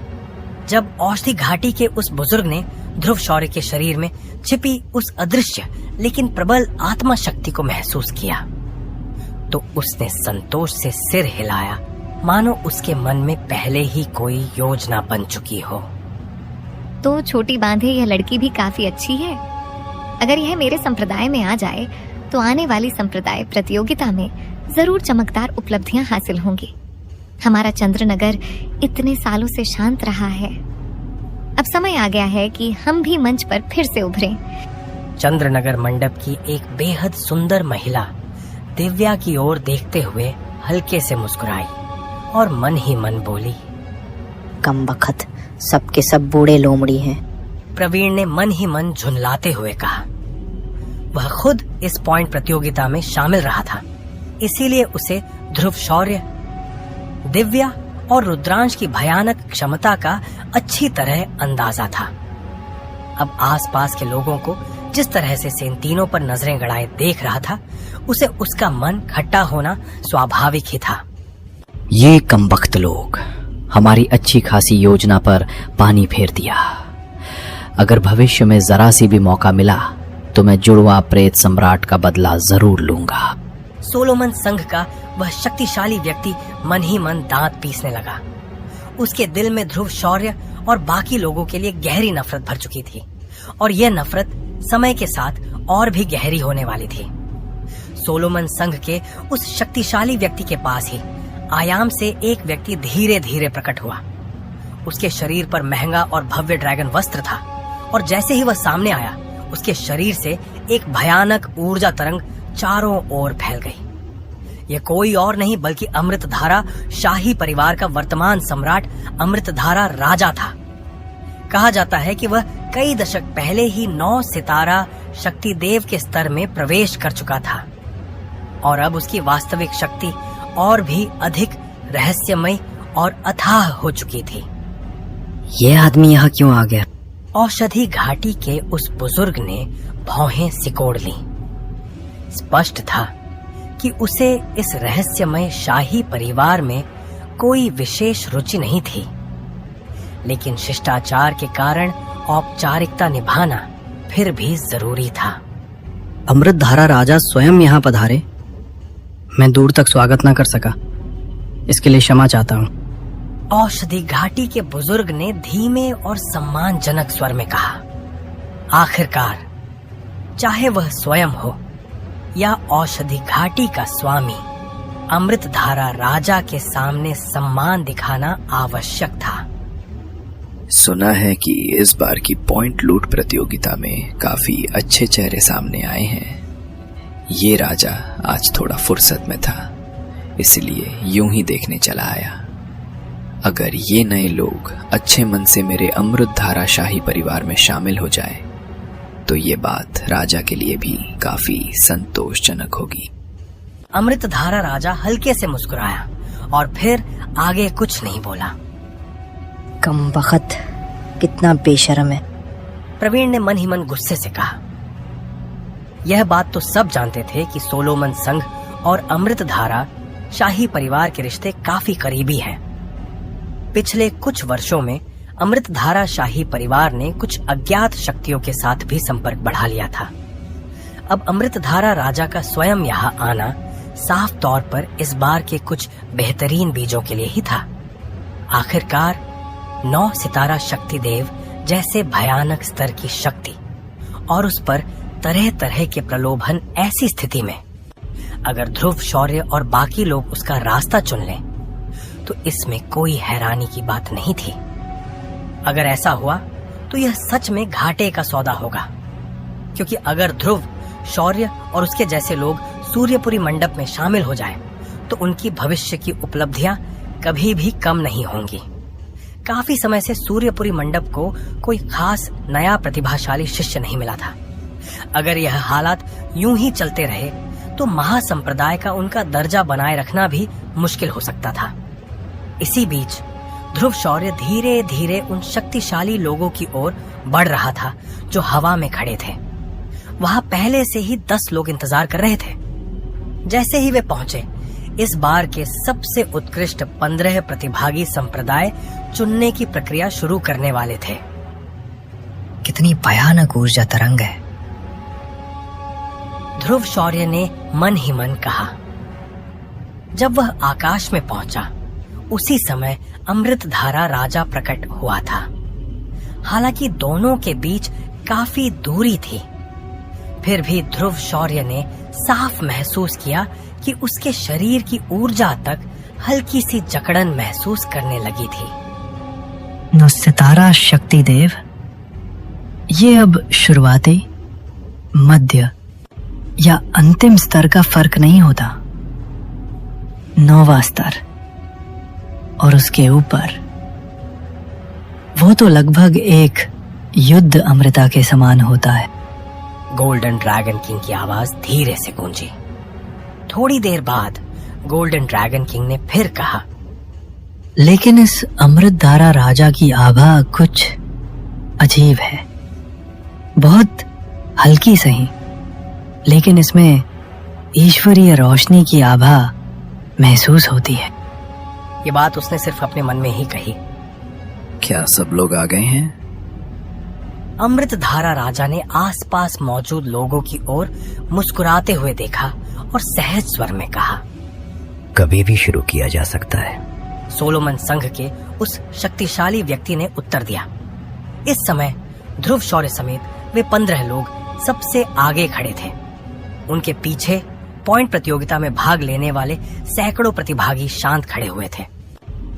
जब औषधि घाटी के उस बुजुर्ग ने ध्रुव शौर्य के शरीर में छिपी उस अदृश्य लेकिन प्रबल आत्मा शक्ति को महसूस किया, तो उसने संतोष से सिर हिलाया, मानो उसके मन में पहले ही कोई योजना बन चुकी हो। तो छोटी बांधे यह लड़की भी काफी अच्छी है। अगर यह मेरे संप्रदाय में आ जाए तो आने वाली संप्रदाय प्रतियोगिता में जरूर चमकदार उपलब्धियां हासिल होंगी। हमारा चंद्रनगर इतने सालों से शांत रहा है। अब समय आ गया है कि हम भी मंच पर फिर से उभरें। चंद्रनगर मंडप की एक बेहद सुंदर महिला दिव्या की ओर देखते हुए हल्के से मुस्कुराई और मन ही मन बोली, कमबख्त, सबके सब बूढ़े लोमड़ी हैं। प्रवीण ने मन ही मन झुनलाते हुए कहा। वह खुद इस पॉइंट प्रतियोगिता में शामिल रहा था, इसीलिए उसे ध्रुव शौर्य, दिव्या और रुद्रांश की भयानक क्षमता का अच्छी तरह अंदाजा था। अब आसपास के लोगों को जिस तरह से इन तीनों पर नजरें गड़ाए देख रहा था, उसे उसका मन खट्टा होना स्वाभाविक ही था। ये कमबख्त लोग हमारी अच्छी खासी योजना पर पानी फेर दिया। अगर भविष्य में जरा सी भी मौका मिला तो मैं जुड़वा प्रेत सम्राट का बदला जरूर लूंगा। सोलोमन संघ का वह शक्तिशाली व्यक्ति मन ही मन दांत पीसने लगा। उसके दिल में ध्रुव शौर्य और बाकी लोगों के लिए गहरी नफरत भर चुकी थी और यह नफरत समय के साथ और भी गहरी होने वाली थी। सोलोमन संघ के उस शक्तिशाली व्यक्ति के पास ही आयाम से एक व्यक्ति धीरे धीरे प्रकट हुआ। उसके शरीर पर महंगा और भव्य ड्रैगन वस्त्र था और जैसे ही वह सामने आया, उसके शरीर से एक भयानक ऊर्जा तरंग चारों ओर फैल गई। यह कोई और नहीं बल्कि अमृतधारा शाही परिवार का वर्तमान सम्राट अमृतधारा राजा था। कहा जाता है कि वह कई दशक पहले ही 9 सितारा शक्ति देव के स्तर में प्रवेश कर चुका था और अब उसकी वास्तविक शक्ति और भी अधिक रहस्यमय और अथाह हो चुकी थी। ये आदमी यहाँ क्यों आ गया? औषधि घाटी के उस बुजुर्ग ने भौहें सिकोड़ ली। स्पष्ट था कि उसे इस रहस्यमय शाही परिवार में कोई विशेष रुचि नहीं थी, लेकिन शिष्टाचार के कारण औपचारिकता निभाना फिर भी जरूरी था। अमृतधारा राजा स्वयं यहाँ पधारे, मैं दूर तक स्वागत न कर सका, इसके लिए क्षमा चाहता हूँ। औषधि घाटी के बुजुर्ग ने धीमे और सम्मानजनक स्वर में कहा। आखिरकार चाहे वह स्वयं हो या औषधि घाटी का स्वामी, अमृतधारा राजा के सामने सम्मान दिखाना आवश्यक था। सुना है कि इस बार की पॉइंट लूट प्रतियोगिता में काफी अच्छे चेहरे सामने आए हैं। ये राजा आज थोड़ा फुर्सत में था, इसलिए यूं ही देखने चला आया। अगर ये नए लोग अच्छे मन से मेरे अमृतधारा शाही परिवार में शामिल हो जाए तो ये बात राजा के लिए भी काफी संतोषजनक होगी। अमृतधारा राजा हल्के से मुस्कुराया और फिर आगे कुछ नहीं बोला। कमबख्त, कितना बेशर्म है। प्रवीण ने मन ही मन गुस्से से कहा। यह बात तो सब जानते थे कि सोलोमन संघ और अमृतधारा शाही परिवार के रिश्ते काफी करीबी हैं। पिछले कुछ वर्षों में अमृतधारा शाही परिवार ने कुछ अज्ञात शक्तियों के साथ भी संपर्क बढ़ा लिया था। अब अमृतधारा राजा का स्वयं यहाँ आना साफ तौर पर इस बार के कुछ बेहतरीन बीजों के लिए ही था। आखिरकार 9 सितारा शक्ति देव जैसे भयानक स्तर की शक्ति और उस पर तरह तरह के प्रलोभन ऐसी स्थिति में अगर ध्रुव, शौर्य और बाकी लोग उसका रास्ता चुन लें तो इसमें कोई हैरानी की बात नहीं थी। अगर ऐसा हुआ तो यह सच में घाटे का सौदा होगा, क्योंकि अगर ध्रुव, शौर्य और उसके जैसे लोग सूर्यपुरी मंडप में शामिल हो जाएं, तो उनकी भविष्य की उपलब्धियां कभी भी कम नहीं होंगी। काफी समय से सूर्यपुरी मंडप को कोई खास नया प्रतिभाशाली शिष्य नहीं मिला था। अगर यह हालात यूं ही चलते रहे तो महासंप्रदाय का उनका दर्जा बनाए रखना भी मुश्किल हो सकता था। इसी बीच ध्रुव शौर्य धीरे धीरे उन शक्तिशाली लोगों की ओर बढ़ रहा था जो हवा में खड़े थे। वहां पहले से ही 10 लोग इंतजार कर रहे थे। जैसे ही वे पहुंचे, इस बार के सबसे उत्कृष्ट 15 प्रतिभागी संप्रदाय चुनने की प्रक्रिया शुरू करने वाले थे। कितनी भयानक ऊर्जा तरंग है, ध्रुव शौर्य ने मन ही मन कहा। जब वह आकाश में पहुंचा, उसी समय अमृतधारा राजा प्रकट हुआ था। हालांकि दोनों के बीच काफी दूरी थी, फिर भी ध्रुव शौर्य ने साफ महसूस किया कि उसके शरीर की ऊर्जा तक हल्की सी जकड़न महसूस करने लगी थी। 9 सितारा शक्ति देव, ये अब शुरुआती, मध्य या अंतिम स्तर का फर्क नहीं होता। 9वां स्तर और उसके ऊपर, वो तो लगभग एक युद्ध अमृता के समान होता है। गोल्डन ड्रैगन किंग की आवाज धीरे से गूंजी। थोड़ी देर बाद गोल्डन ड्रैगन किंग ने फिर कहा, लेकिन इस अमृतधारा राजा की आभा कुछ अजीब है। बहुत हल्की सही, लेकिन इसमें ईश्वरीय रोशनी की आभा महसूस होती है। ये बात उसने सिर्फ अपने मन में ही कही। क्या सब लोग आ गए हैं? अमृतधारा राजा ने आसपास मौजूद लोगों की ओर मुस्कुराते हुए देखा और सहज स्वर में कहा, कभी भी शुरू किया जा सकता है। सोलोमन संघ के उस शक्तिशाली व्यक्ति ने उत्तर दिया। इस समय ध्रुव शौर्य समेत वे 15 लोग सबसे आगे खड़े थे। उनके पीछे पॉइंट प्रतियोगिता में भाग लेने वाले सैकड़ों प्रतिभागी शांत खड़े हुए थे।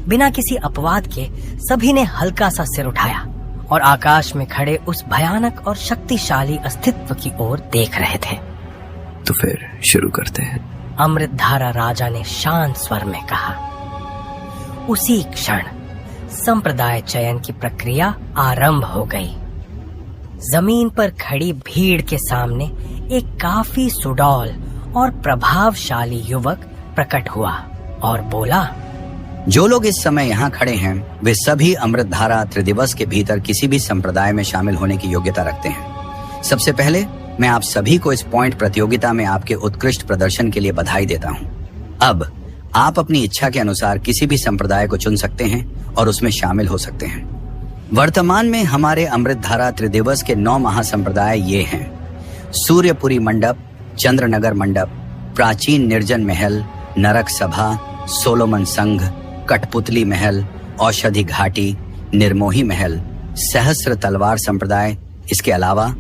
बिना किसी अपवाद के सभी ने हल्का सा सिर उठाया और आकाश में खड़े उस भयानक और शक्तिशाली अस्तित्व की ओर देख रहे थे। तो फिर शुरू करते हैं। अमृतधारा राजा ने शांत स्वर में कहा। उसी क्षण संप्रदाय चयन की प्रक्रिया आरंभ हो गई। जमीन पर खड़ी भीड़ के सामने एक काफी सुडौल और प्रभावशाली युवक प्रकट हुआ और बोला, जो लोग इस समय यहाँ खड़े हैं वे सभी अमृतधारा त्रिदिवस के भीतर किसी भी संप्रदाय में शामिल होने की योग्यता रखते हैं। सबसे पहले मैं आप सभी को इस पॉइंट प्रतियोगिता में आपके उत्कृष्ट प्रदर्शन के लिए बधाई देता हूँ। अब आप अपनी इच्छा के अनुसार किसी भी संप्रदाय को चुन सकते हैं और उसमें शामिल हो सकते हैं। वर्तमान में हमारे अमृतधारा त्रिदिवस के 9 महासंप्रदाय ये हैं: सूर्यपुरी मंडप, चंद्रनगर मंडप, प्राचीन निर्जन महल, नरक सभा, सोलोमन संघ, कठपुतली महल, औषधि घाटी, निर्मोही महल, सहस्त्र तलवार संप्रदाय। इसके अलावा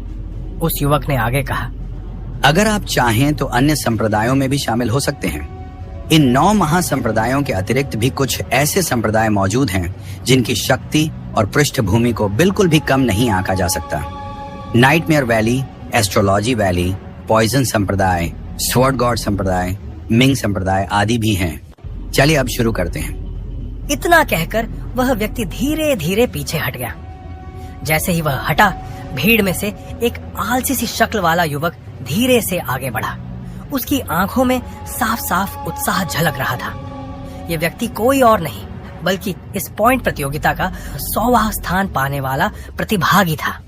उस युवक ने आगे कहा, अगर आप चाहें तो अन्य संप्रदायों में भी शामिल हो सकते हैं। इन 9 महासंप्रदायों के अतिरिक्त भी कुछ ऐसे संप्रदाय मौजूद हैं जिनकी शक्ति और पृष्ठभूमि को बिल्कुल भी कम नहीं आंका जा सकता। Nightmare valley, astrology valley, poison संप्रदाय, स्वॉर्ड गॉड संप्रदाय, मिंग संप्रदाय आदि भी हैं। चलिए अब शुरू करते हैं। इतना कहकर वह व्यक्ति धीरे धीरे पीछे हट गया। जैसे ही वह हटा, भीड़ में से एक आलसी सी शक्ल वाला युवक धीरे से आगे बढ़ा। उसकी आंखों में साफ साफ उत्साह झलक रहा था। यह व्यक्ति कोई और नहीं बल्कि इस पॉइंट प्रतियोगिता का 100वां स्थान पाने वाला प्रतिभागी था।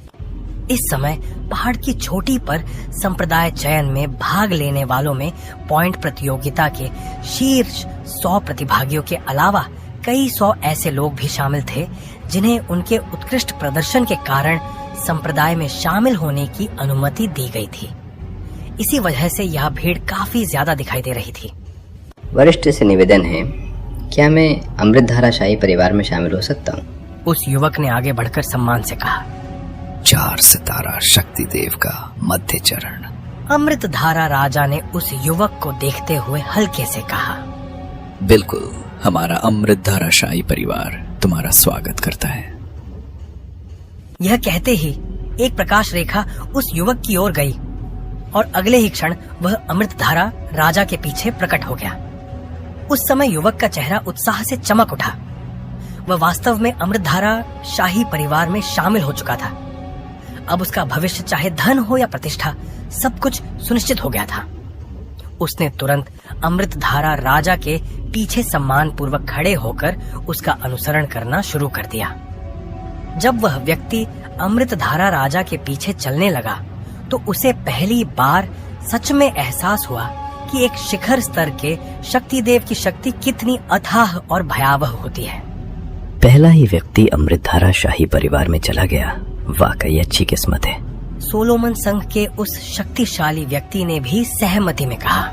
इस समय पहाड़ की चोटी पर संप्रदाय चयन में भाग लेने वालों में पॉइंट प्रतियोगिता के शीर्ष 100 प्रतिभागियों के अलावा कई 100 ऐसे लोग भी शामिल थे जिन्हें उनके उत्कृष्ट प्रदर्शन के कारण संप्रदाय में शामिल होने की अनुमति दी गई थी। इसी वजह से यह भीड़ काफी ज्यादा दिखाई दे रही थी। वरिष्ठ से निवेदन है, क्या मैं अमृतधारा शाही परिवार में शामिल हो सकता हूँ? उस युवक ने आगे बढ़कर सम्मान से कहा। 4 सितारा शक्ति देव का मध्य चरण। अमृतधारा राजा ने उस युवक को देखते हुए हल्के से कहा, बिल्कुल, हमारा अमृतधारा शाही परिवार तुम्हारा स्वागत करता है। यह कहते ही एक प्रकाश रेखा उस युवक की ओर गई और अगले ही क्षण वह अमृतधारा राजा के पीछे प्रकट हो गया। उस समय युवक का चेहरा उत्साह से चमक उठा। वह वास्तव में अमृतधारा शाही परिवार में शामिल हो चुका था। अब उसका भविष्य, चाहे धन हो या प्रतिष्ठा, सब कुछ सुनिश्चित हो गया था। उसने तुरंत अमृतधारा राजा के पीछे सम्मान पूर्वक खड़े होकर उसका अनुसरण करना शुरू कर दिया। जब वह व्यक्ति अमृतधारा राजा के पीछे चलने लगा तो उसे पहली बार सच में एहसास हुआ कि एक शिखर स्तर के शक्तिदेव की शक्ति कितनी अथाह और भयावह होती है। पहला ही व्यक्ति अमृतधारा शाही परिवार में चला गया। वाकई अच्छी किस्मत है। सोलोमन संघ के उस शक्तिशाली व्यक्ति ने भी सहमति में कहा,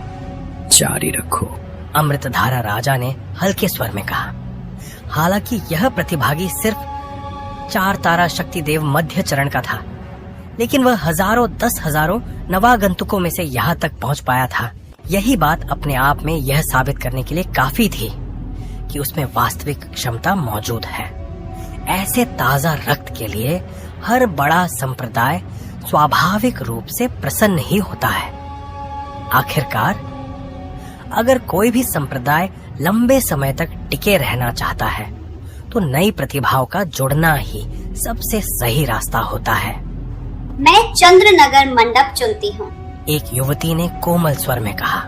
जारी रखो। अमृतधारा राजा ने हल्के स्वर में कहा। हालांकि यह प्रतिभागी सिर्फ 4 तारा शक्तिदेव मध्य चरण का था, लेकिन वह हजारों 10,000 नवागंतुकों में से यहाँ तक पहुँच पाया था। यही बात अपने आप में यह साबित करने के लिए काफी थी कि उसमें वास्तविक क्षमता मौजूद है। ऐसे ताजा रक्त के लिए हर बड़ा संप्रदाय स्वाभाविक रूप से प्रसन्न ही होता है। आखिरकार अगर कोई भी संप्रदाय लंबे समय तक टिके रहना चाहता है तो नई प्रतिभाओं का जुड़ना ही सबसे सही रास्ता होता है। मैं चंद्रनगर मंडप चुनती हूँ, एक युवती ने कोमल स्वर में कहा।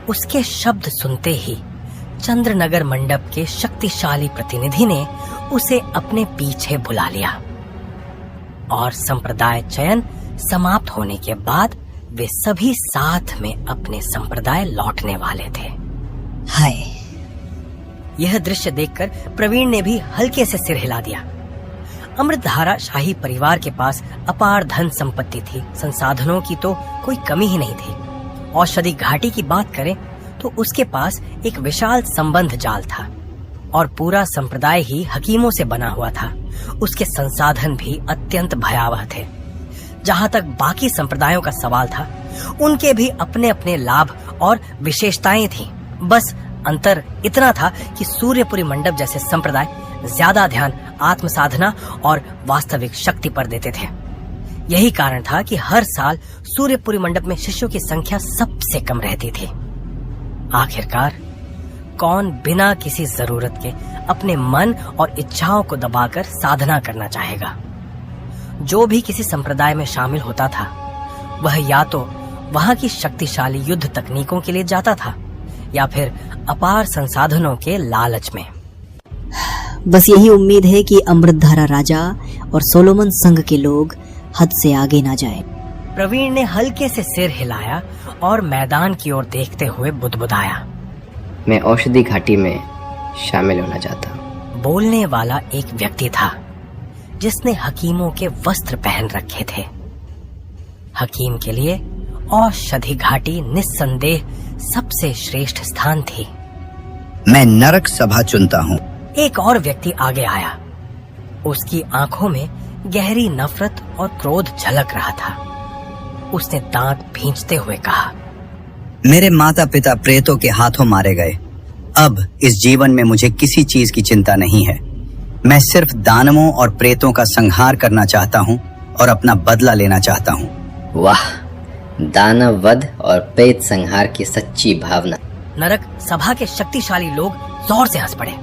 उसके शब्द सुनते ही चंद्रनगर मंडप के शक्तिशाली प्रतिनिधि ने उसे अपने पीछे बुला लिया और संप्रदाय चयन समाप्त होने के बाद वे सभी साथ में अपने संप्रदाय लौटने वाले थे। हाय, यह दृश्य देखकर प्रवीण ने भी हल्के से सिर हिला दिया। अमृतधारा शाही परिवार के पास अपार धन संपत्ति थी। संसाधनों की तो कोई कमी ही नहीं थी। औषधि घाटी की बात करें तो उसके पास एक विशाल संबंध जाल था और पूरा संप्रदाय ही हकीमों से बना हुआ था। उसके संसाधन भी अत्यंत भयावह थे। जहाँ तक बाकी संप्रदायों का सवाल था, उनके भी अपने अपने लाभ और विशेषताएं थी। बस अंतर इतना था कि सूर्यपुरी मंडप जैसे संप्रदाय ज्यादा ध्यान आत्म साधना और वास्तविक शक्ति पर देते थे। यही कारण था कि हर साल सूर्यपुरी मंडप में शिष्यों की संख्या सबसे कम रहती थी। आखिरकार कौन बिना किसी जरूरत के अपने मन और इच्छाओं को दबाकर साधना करना चाहेगा? जो भी किसी संप्रदाय में शामिल होता था वह या तो वहां की शक्तिशाली युद्ध तकनीकों के लिए जाता था या फिर अपार संसाधनों के लालच में। बस यही उम्मीद है कि अमृतधारा राजा और सोलोमन संघ के लोग हद से आगे ना जाए। प्रवीण ने हल्के से सिर हिलाया और मैदान की ओर देखते हुए बुदबुदाया। मैं औषधि घाटी में शामिल होना चाहता हूँ। बोलने वाला एक व्यक्ति था जिसने हकीमों के वस्त्र पहन रखे थे। हकीम के लिए औषधि घाटी निस्संदेह सबसे श्रेष्ठ स्थान थी। मैं नरक सभा चुनता हूँ। एक और व्यक्ति आगे आया। उसकी आंखों में गहरी नफरत और क्रोध झलक रहा था। उसने दांत भींचते हुए कहा, मेरे माता पिता प्रेतों के हाथों मारे गए। अब इस जीवन में मुझे किसी चीज की चिंता नहीं है। मैं सिर्फ दानवों और प्रेतों का संहार करना चाहता हूँ और अपना बदला लेना चाहता हूँ। वाह, दानव वध और प्रेत संहार की सच्ची भावना। नरक सभा के शक्तिशाली लोग जोर से हंस पड़े।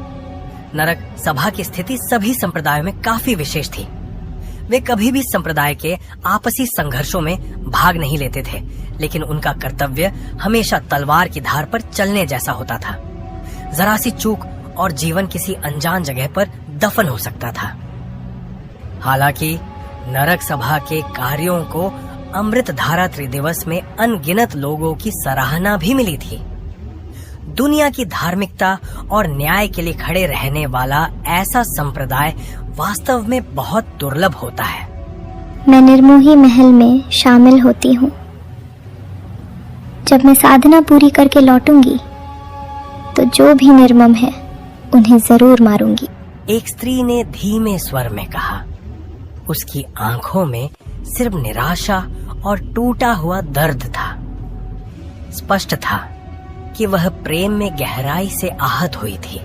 नरक सभा की स्थिति सभी संप्रदायों में काफी विशेष थी। वे कभी भी संप्रदाय के आपसी संघर्षों में भाग नहीं लेते थे, लेकिन उनका कर्तव्य हमेशा तलवार की धार पर चलने जैसा होता था। जरा सी चूक और जीवन किसी अनजान जगह पर दफन हो सकता था। हालांकि नरक सभा के कार्यों को अमृत धारा त्रिदिवस में अनगिनत लोगों की सराहना भी मिली थी। दुनिया की धार्मिकता और न्याय के लिए खड़े रहने वाला ऐसा संप्रदाय वास्तव में बहुत दुर्लभ होता है। मैं निर्मोही महल में शामिल होती हूँ। जब मैं साधना पूरी करके लौटूंगी तो जो भी निर्मम है उन्हें जरूर मारूंगी। एक स्त्री ने धीमे स्वर में कहा। उसकी आंखों में सिर्फ निराशा और टूटा हुआ दर्द था। स्पष्ट था कि वह प्रेम में गहराई से आहत हुई थी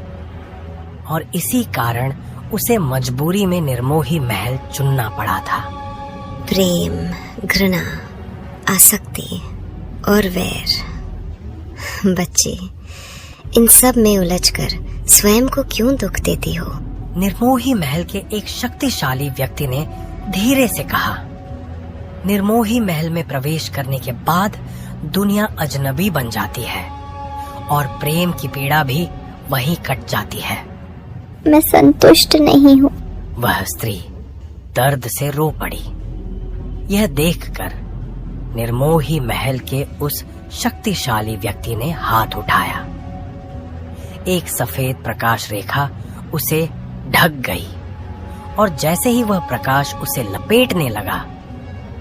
और इसी कारण उसे मजबूरी में निर्मोही महल चुनना पड़ा था। प्रेम, घृणा, आसक्ति और वैर, बच्चे, इन सब में उलझकर स्वयं को क्यों दुख देती हो? निर्मोही महल के एक शक्तिशाली व्यक्ति ने धीरे से कहा। निर्मोही महल में प्रवेश करने के बाद दुनिया अजनबी बन जाती है और प्रेम की पीड़ा भी वहीं कट जाती है। मैं संतुष्ट नहीं हूँ। वह स्त्री दर्द से रो पड़ी। यह देखकर निर्मोही महल के उस शक्तिशाली व्यक्ति ने हाथ उठाया। एक सफेद प्रकाश रेखा उसे ढक गई और जैसे ही वह प्रकाश उसे लपेटने लगा,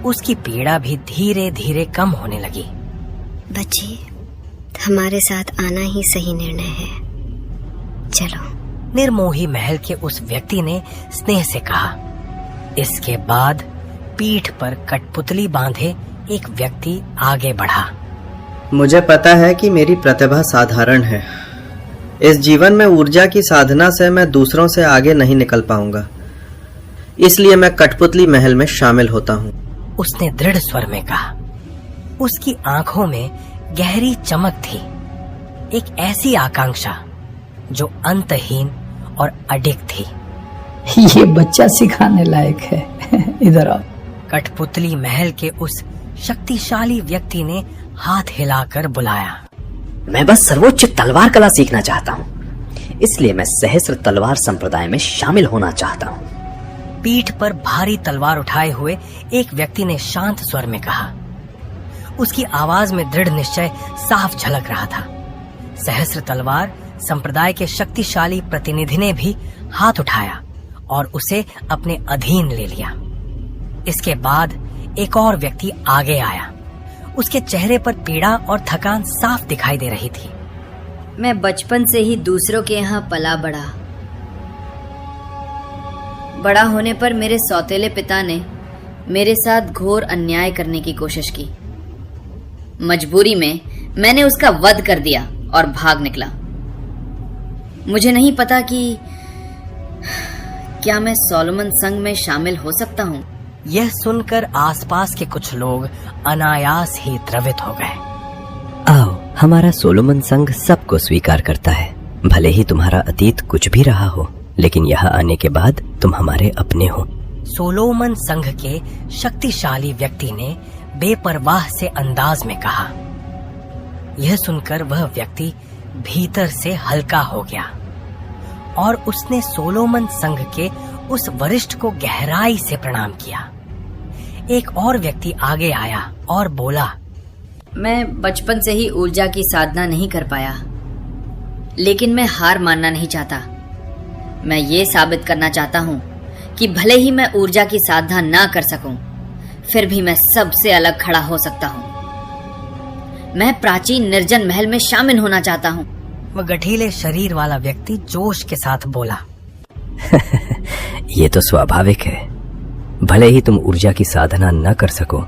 उसकी पीड़ा भी धीरे धीरे कम होने लगी। बच्चे, हमारे साथ आना ही सही निर्णय है। चलो। निर्मोही महल के उस व्यक्ति ने स्नेह से कहा। इसके बाद पीठ पर कठपुतली बांधे एक व्यक्ति आगे बढ़ा। मुझे पता है कि मेरी प्रतिभा साधारण है। इस जीवन में ऊर्जा की साधना से मैं दूसरों से आगे नहीं निकल पाऊंगा, इसलिए मैं कठपुतली महल में शामिल होता हूँ। उसने दृढ़ स्वर में कहा। उसकी आंखों में गहरी चमक थी, एक ऐसी आकांक्षा जो अंतहीन और अडिग थी। ये बच्चा सिखाने लायक है। इधर आओ। कठपुतली महल के उस शक्तिशाली व्यक्ति ने हाथ हिलाकर बुलाया। मैं बस सर्वोच्च तलवार कला सीखना चाहता हूँ, इसलिए मैं सहस्त्र तलवार संप्रदाय में शामिल होना चाहता हूँ। पीठ पर भारी तलवार उठाए हुए एक व्यक्ति ने शांत स्वर में कहा। उसकी आवाज में दृढ़ निश्चय साफ झलक रहा था। सहस्त्र तलवार संप्रदाय के शक्तिशाली प्रतिनिधि ने भी हाथ उठाया और उसे अपने अधीन ले लिया। इसके बाद एक और व्यक्ति आगे आया। उसके चेहरे पर पीड़ा और थकान साफ दिखाई दे रही थी। मैं बचपन से ही दूसरों के यहाँ पला बढ़ा। बड़ा होने पर मेरे सौतेले पिता ने मेरे साथ घोर अन्याय करने की कोशिश की। मजबूरी में मैंने उसका वध कर दिया और भाग निकला। मुझे नहीं पता कि क्या मैं सोलोमन संघ में शामिल हो सकता हूँ? यह सुनकर आसपास के कुछ लोग अनायास ही द्रवित हो गए। आओ, हमारा सोलोमन संघ सबको स्वीकार करता है। भले ही तुम्हारा अतीत कुछ भी रहा हो, लेकिन यहाँ आने के बाद तुम हमारे अपने हो। सोलोमन संघ के शक्तिशाली व्यक्ति ने बेपरवाह से अंदाज में कहा। यह सुनकर वह व्यक्ति भीतर से हल्का हो गया और उसने सोलोमन संघ के उस वरिष्ठ को गहराई से प्रणाम किया। एक और व्यक्ति आगे आया और बोला, मैं बचपन से ही ऊर्जा की साधना नहीं कर पाया, लेकिन मैं हार मानना नहीं चाहता। मैं ये साबित करना चाहता हूँ कि भले ही मैं ऊर्जा की साधना ना कर सकूं, फिर भी मैं सबसे अलग खड़ा हो सकता हूँ। मैं प्राचीन निर्जन महल में शामिल होना चाहता हूँ। वह गठीले शरीर वाला व्यक्ति जोश के साथ बोला, ये तो स्वाभाविक है। भले ही तुम ऊर्जा की साधना न कर सको,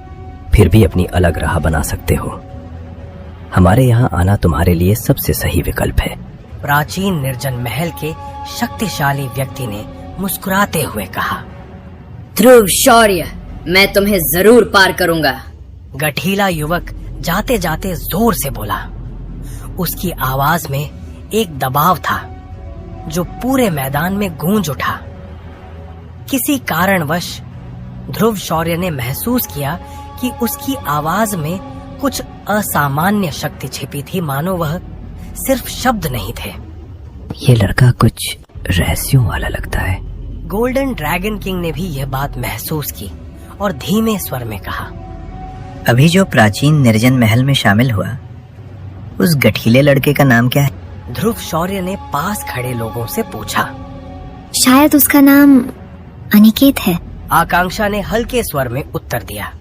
फिर भी अपनी अलग राह बना सकते हो। हमारे यहाँ आना तुम्हारे लिए सबसे सही विकल्प है। प्राचीन निर्जन महल के शक्तिशाली व्यक्ति ने मुस्कुराते हुए कहा, ध्रुव शौर्य, मैं तुम्हें जरूर पार करूंगा। गठीला युवक जाते जाते जोर से बोला। उसकी आवाज में एक दबाव था जो पूरे मैदान में गूंज उठा। किसी कारणवश ध्रुव शौर्य ने महसूस किया कि उसकी आवाज में कुछ असामान्य शक्ति छिपी थी, मानो वह सिर्फ शब्द नहीं थे। ये लड़का कुछ रहस्यों वाला लगता है। गोल्डन ड्रैगन किंग ने भी यह बात महसूस की और धीमे स्वर में कहा, अभी जो प्राचीन निर्जन महल में शामिल हुआ, उस गठीले लड़के का नाम क्या है? ध्रुव शौर्य ने पास खड़े लोगों से पूछा। शायद उसका नाम अनिकेत है। आकांक्षा ने हल्के स्वर में उत्तर दिया।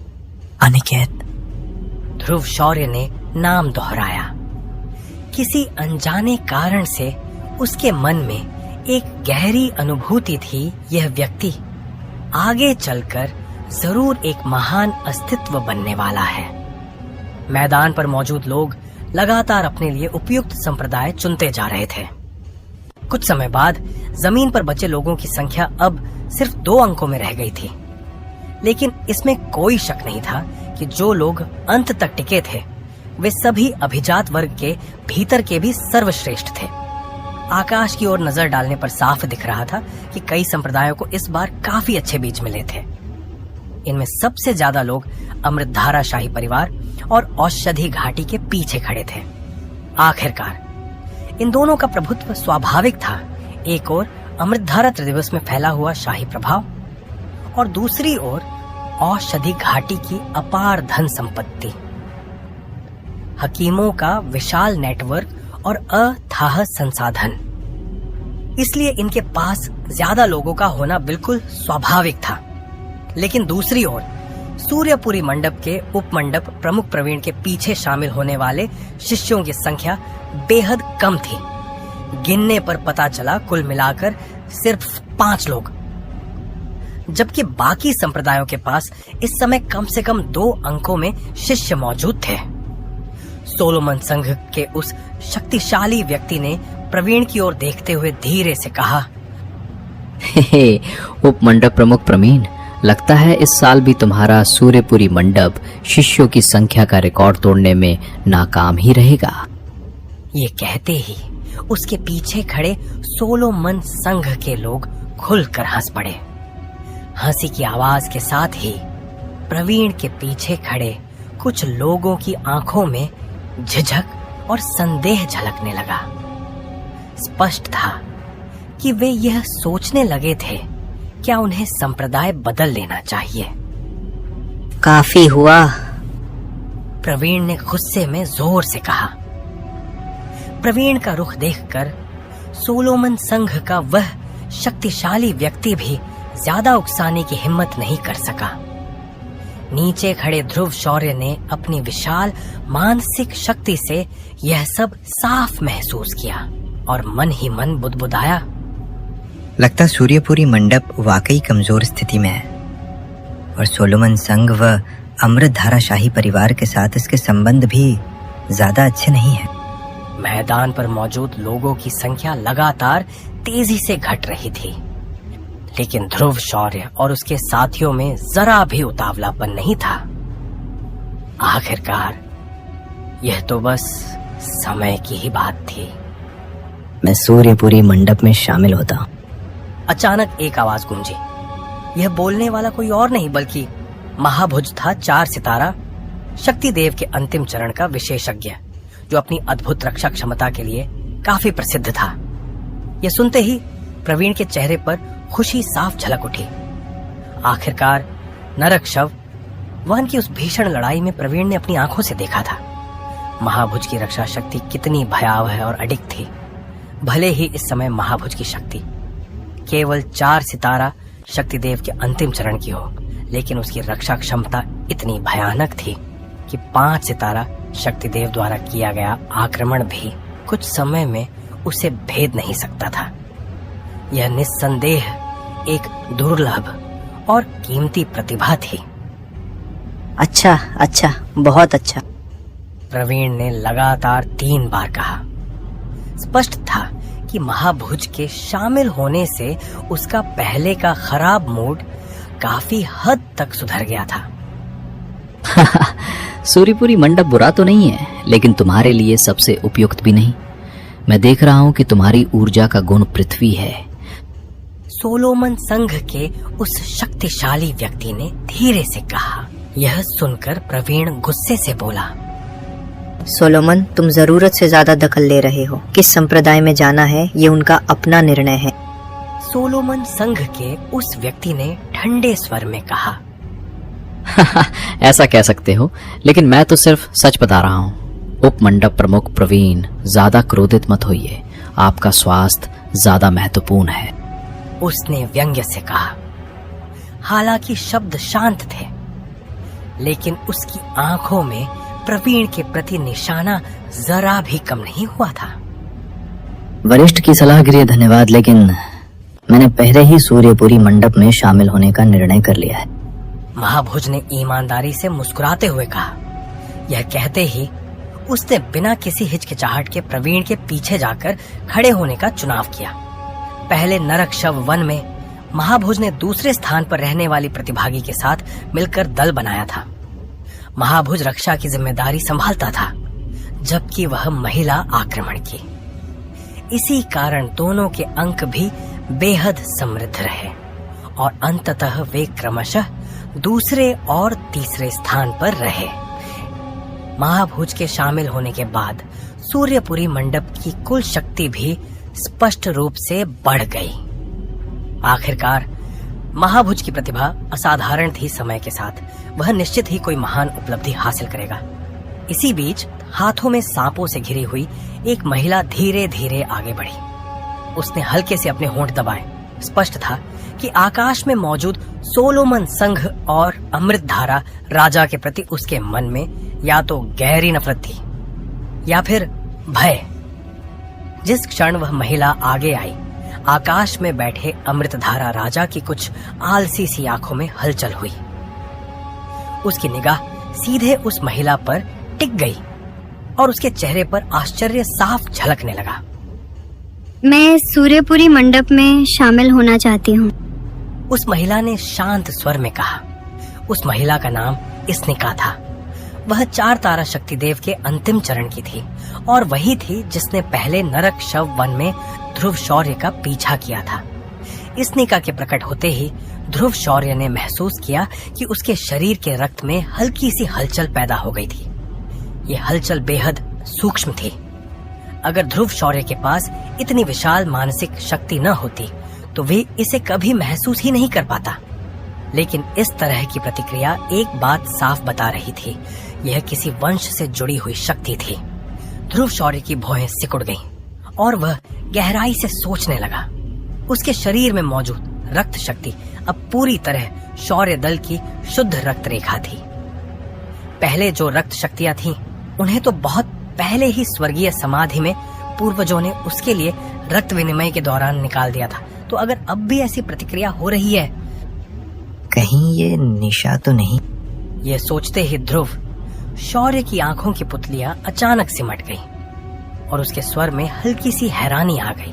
अनिकेत? ध्रुव शौर्य ने नाम दोहराया। किसी अनजाने कारण से उसके मन में एक गहरी अनुभूति थी, यह व्यक्ति आगे चलकर जरूर एक महान अस्तित्व बनने वाला है। मैदान पर मौजूद लोग लगातार अपने लिए उपयुक्त संप्रदाय चुनते जा रहे थे। कुछ समय बाद जमीन पर बचे लोगों की संख्या अब सिर्फ 2 अंकों में रह गई थी, लेकिन इसमें कोई शक नहीं था कि जो लोग अंत तक टिके थे वे सभी अभिजात वर्ग के भीतर के भी सर्वश्रेष्ठ थे। आकाश की ओर नजर डालने पर साफ दिख रहा था कि कई संप्रदायों को इस बार काफी अच्छे बीज मिले थे। इनमें सबसे ज्यादा लोग अमृतधारा शाही परिवार और औषधि घाटी के पीछे खड़े थे। आखिरकार इन दोनों का प्रभुत्व स्वाभाविक था। एक ओर अमृतधारा त्रिदिवस में फैला हुआ शाही प्रभाव और दूसरी ओर औषधि घाटी की अपार धन संपत्ति, हकीमों का विशाल नेटवर्क और अथाह संसाधन। इसलिए इनके पास ज्यादा लोगों का होना बिल्कुल स्वाभाविक था। लेकिन दूसरी ओर सूर्यपुरी मंडप के उपमंडप प्रमुख प्रवीण के पीछे शामिल होने वाले शिष्यों की संख्या बेहद कम थी। गिनने पर पता चला कुल मिलाकर सिर्फ 5 लोग, जबकि बाकी संप्रदायों के पास इस समय कम से कम 2 अंकों में शिष्य मौजूद थे। सोलोमन संघ के उस शक्तिशाली व्यक्ति ने प्रवीण की ओर देखते हुए धीरे से कहा, उपमंडप प्रमुख प्रवीण, लगता है इस साल भी तुम्हारा सूर्यपुरी मंडप शिष्यों की संख्या का रिकॉर्ड तोड़ने में नाकाम ही रहेगा। ये कहते ही उसके पीछे खड़े सोलोमन संघ के लोग खुलकर हंस पड़े। हंसी की आवाज के साथ ही प्रवीण के पीछे खड़े कुछ लोगों की आंखों में झिझक और संदेह झलकने लगा। स्पष्ट था कि वे यह सोचने लगे थे, क्या उन्हें संप्रदाय बदल लेना चाहिए। काफी हुआ, प्रवीण ने गुस्से में जोर से कहा। प्रवीण का रुख देखकर सोलोमन संघ का वह शक्तिशाली व्यक्ति भी ज्यादा उकसाने की हिम्मत नहीं कर सका। नीचे खड़े ध्रुव शौर्य ने अपनी विशाल मानसिक शक्ति से यह सब साफ महसूस किया और मन ही मन बुदबुदाया, लगता सूर्यपुरी मंडप वाकई कमजोर स्थिति में है और सोलोमन संघ व अमृतधारा शाही परिवार के साथ इसके संबंध भी ज्यादा अच्छे नहीं हैं। मैदान पर मौजूद लोगों की संख्या लगातार तेजी से घट रही थी। लेकिन ध्रुव शौर्य और उसके साथियों में जरा भी उतावलापन नहीं था। आखिरकार यह तो बस समय की ही बात थी। मैं सूर्यपुरी मंडप में शामिल होता हूँ। अचानक एक आवाज गूंजी। यह बोलने वाला कोई और नहीं बल्कि महाभुज था, 4 सितारा शक्ति देव के अंतिम चरण का विशेषज्ञ, जो अपनी अद्भुत रक्षा क्षमता के लिए काफी प्रसिद्ध था। यह सुनते ही प्रवीण के चेहरे पर खुशी साफ झलक उठी। आखिरकार नरक शव वन की उस भीषण लड़ाई में प्रवीण ने अपनी आंखों से देखा था। महाभुज की रक्षा शक्ति कितनी भयावह और अडिग थी। भले ही इस समय महाभुज की शक्ति केवल 4 सितारा शक्ति देव के अंतिम चरण की हो, लेकिन उसकी रक्षा क्षमता इतनी भयानक थी कि 5 सितारा शक्ति देव द्वारा किया गया आक्रमण भी कुछ समय में उसे भेद नहीं सकता था। यह निस्संदेह एक दुर्लभ और कीमती प्रतिभा थी। अच्छा, बहुत अच्छा। प्रवीण ने लगातार 3 बार कहा। स्पष्ट था कि महाभुज के शामिल होने से उसका पहले का खराब मूड काफी हद तक सुधर गया था। सूर्यपुरी मंडप बुरा तो नहीं है, लेकिन तुम्हारे लिए सबसे उपयुक्त भी नहीं। मैं देख रहा हूं कि तुम्हारी ऊर्जा का गुण पृथ्वी है। सोलोमन संघ के उस शक्तिशाली व्यक्ति ने धीरे से कहा। यह सुनकर प्रवीण गुस्से से बोला, सोलोमन, तुम जरूरत से ज्यादा दखल ले रहे हो। किस संप्रदाय में जाना है ये उनका अपना निर्णय है। सोलोमन संघ के उस व्यक्ति ने ठंडे स्वर में कहा। ऐसा कह सकते हो, लेकिन मैं तो सिर्फ सच बता रहा हूँ। उप मंडप प्रमुख प्रवीण, ज्यादा क्रोधित मत होइए। आपका स्वास्थ्य ज्यादा महत्वपूर्ण है, उसने व्यंग्य से कहा। हालांकि शब्द शांत थे, लेकिन उसकी आंखों में प्रवीण के प्रति निशाना जरा भी कम नहीं हुआ था। वरिष्ठ की सलाह के लिए धन्यवाद, लेकिन मैंने पहले ही सूर्यपुरी मंडप में शामिल होने का निर्णय कर लिया है। महाभुज ने ईमानदारी से मुस्कुराते हुए कहा। यह कहते ही उसने बिना किसी हिचकिचाहट के प्रवीण के पीछे जाकर खड़े होने का चुनाव किया। पहले नरक शव वन में महाभुज ने दूसरे स्थान पर रहने वाली प्रतिभागी के साथ मिलकर दल बनाया था। महाभुज रक्षा की जिम्मेदारी संभालता था, जबकि वह महिला आक्रमण की। इसी कारण दोनों के अंक भी बेहद समृद्ध रहे और अंततः वे क्रमशः दूसरे और तीसरे स्थान पर रहे। महाभुज के शामिल होने के बाद सूर्यपुरी मंडप की कुल शक्ति भी स्पष्ट रूप से बढ़ गई। आखिरकार महाभुज की प्रतिभा असाधारण थी। समय के साथ वह निश्चित ही कोई महान उपलब्धि हासिल करेगा। इसी बीच हाथों में सांपों से घिरी हुई एक महिला धीरे धीरे आगे बढ़ी। उसने हल्के से अपने होंठ दबाए। स्पष्ट था कि आकाश में मौजूद सोलोमन संघ और अमृतधारा राजा के प्रति उसके मन में या तो गहरी नफरत थी या फिर भय। जिस क्षण वह महिला आगे आई, आकाश में बैठे अमृतधारा राजा की कुछ आलसी सी आंखों में हलचल हुई। उसकी निगाह सीधे उस महिला पर टिक गई और उसके चेहरे पर आश्चर्य साफ झलकने लगा। मैं सूर्यपुरी मंडप में शामिल होना चाहती हूँ, उस महिला ने शांत स्वर में कहा। उस महिला का नाम स्निका था। वह 4 तारा शक्ति देव के अंतिम चरण की थी और वही थी जिसने पहले नरक शव वन में ध्रुव शौर्य का पीछा किया था। स्निका के प्रकट होते ही ध्रुव शौर्य ने महसूस किया कि उसके शरीर के रक्त में हल्की सी हलचल पैदा हो गई थी। ये हलचल बेहद सूक्ष्म थी। अगर ध्रुव शौर्य के पास इतनी विशाल मानसिक शक्ति न होती तो वे इसे कभी महसूस ही नहीं कर पाता। लेकिन इस तरह की प्रतिक्रिया एक बात साफ बता रही थी, यह किसी वंश से जुड़ी हुई शक्ति थी। ध्रुव शौर्य की भौहें सिकुड़ गईं और वह गहराई से सोचने लगा। उसके शरीर में मौजूद रक्त शक्ति अब पूरी तरह शौर्य दल की शुद्ध रक्त रेखा थी। पहले जो रक्त शक्तियां थीं, उन्हें तो बहुत पहले ही स्वर्गीय समाधि में पूर्वजों ने उसके लिए रक्त विनिमय के दौरान निकाल दिया था। तो अगर अब भी ऐसी प्रतिक्रिया हो रही है, कहीं ये निशा तो नहीं? ये सोचते ही ध्रुव शौर्य की आंखों की पुतलियां अचानक सिमट गई और उसके स्वर में हल्की सी हैरानी आ गई।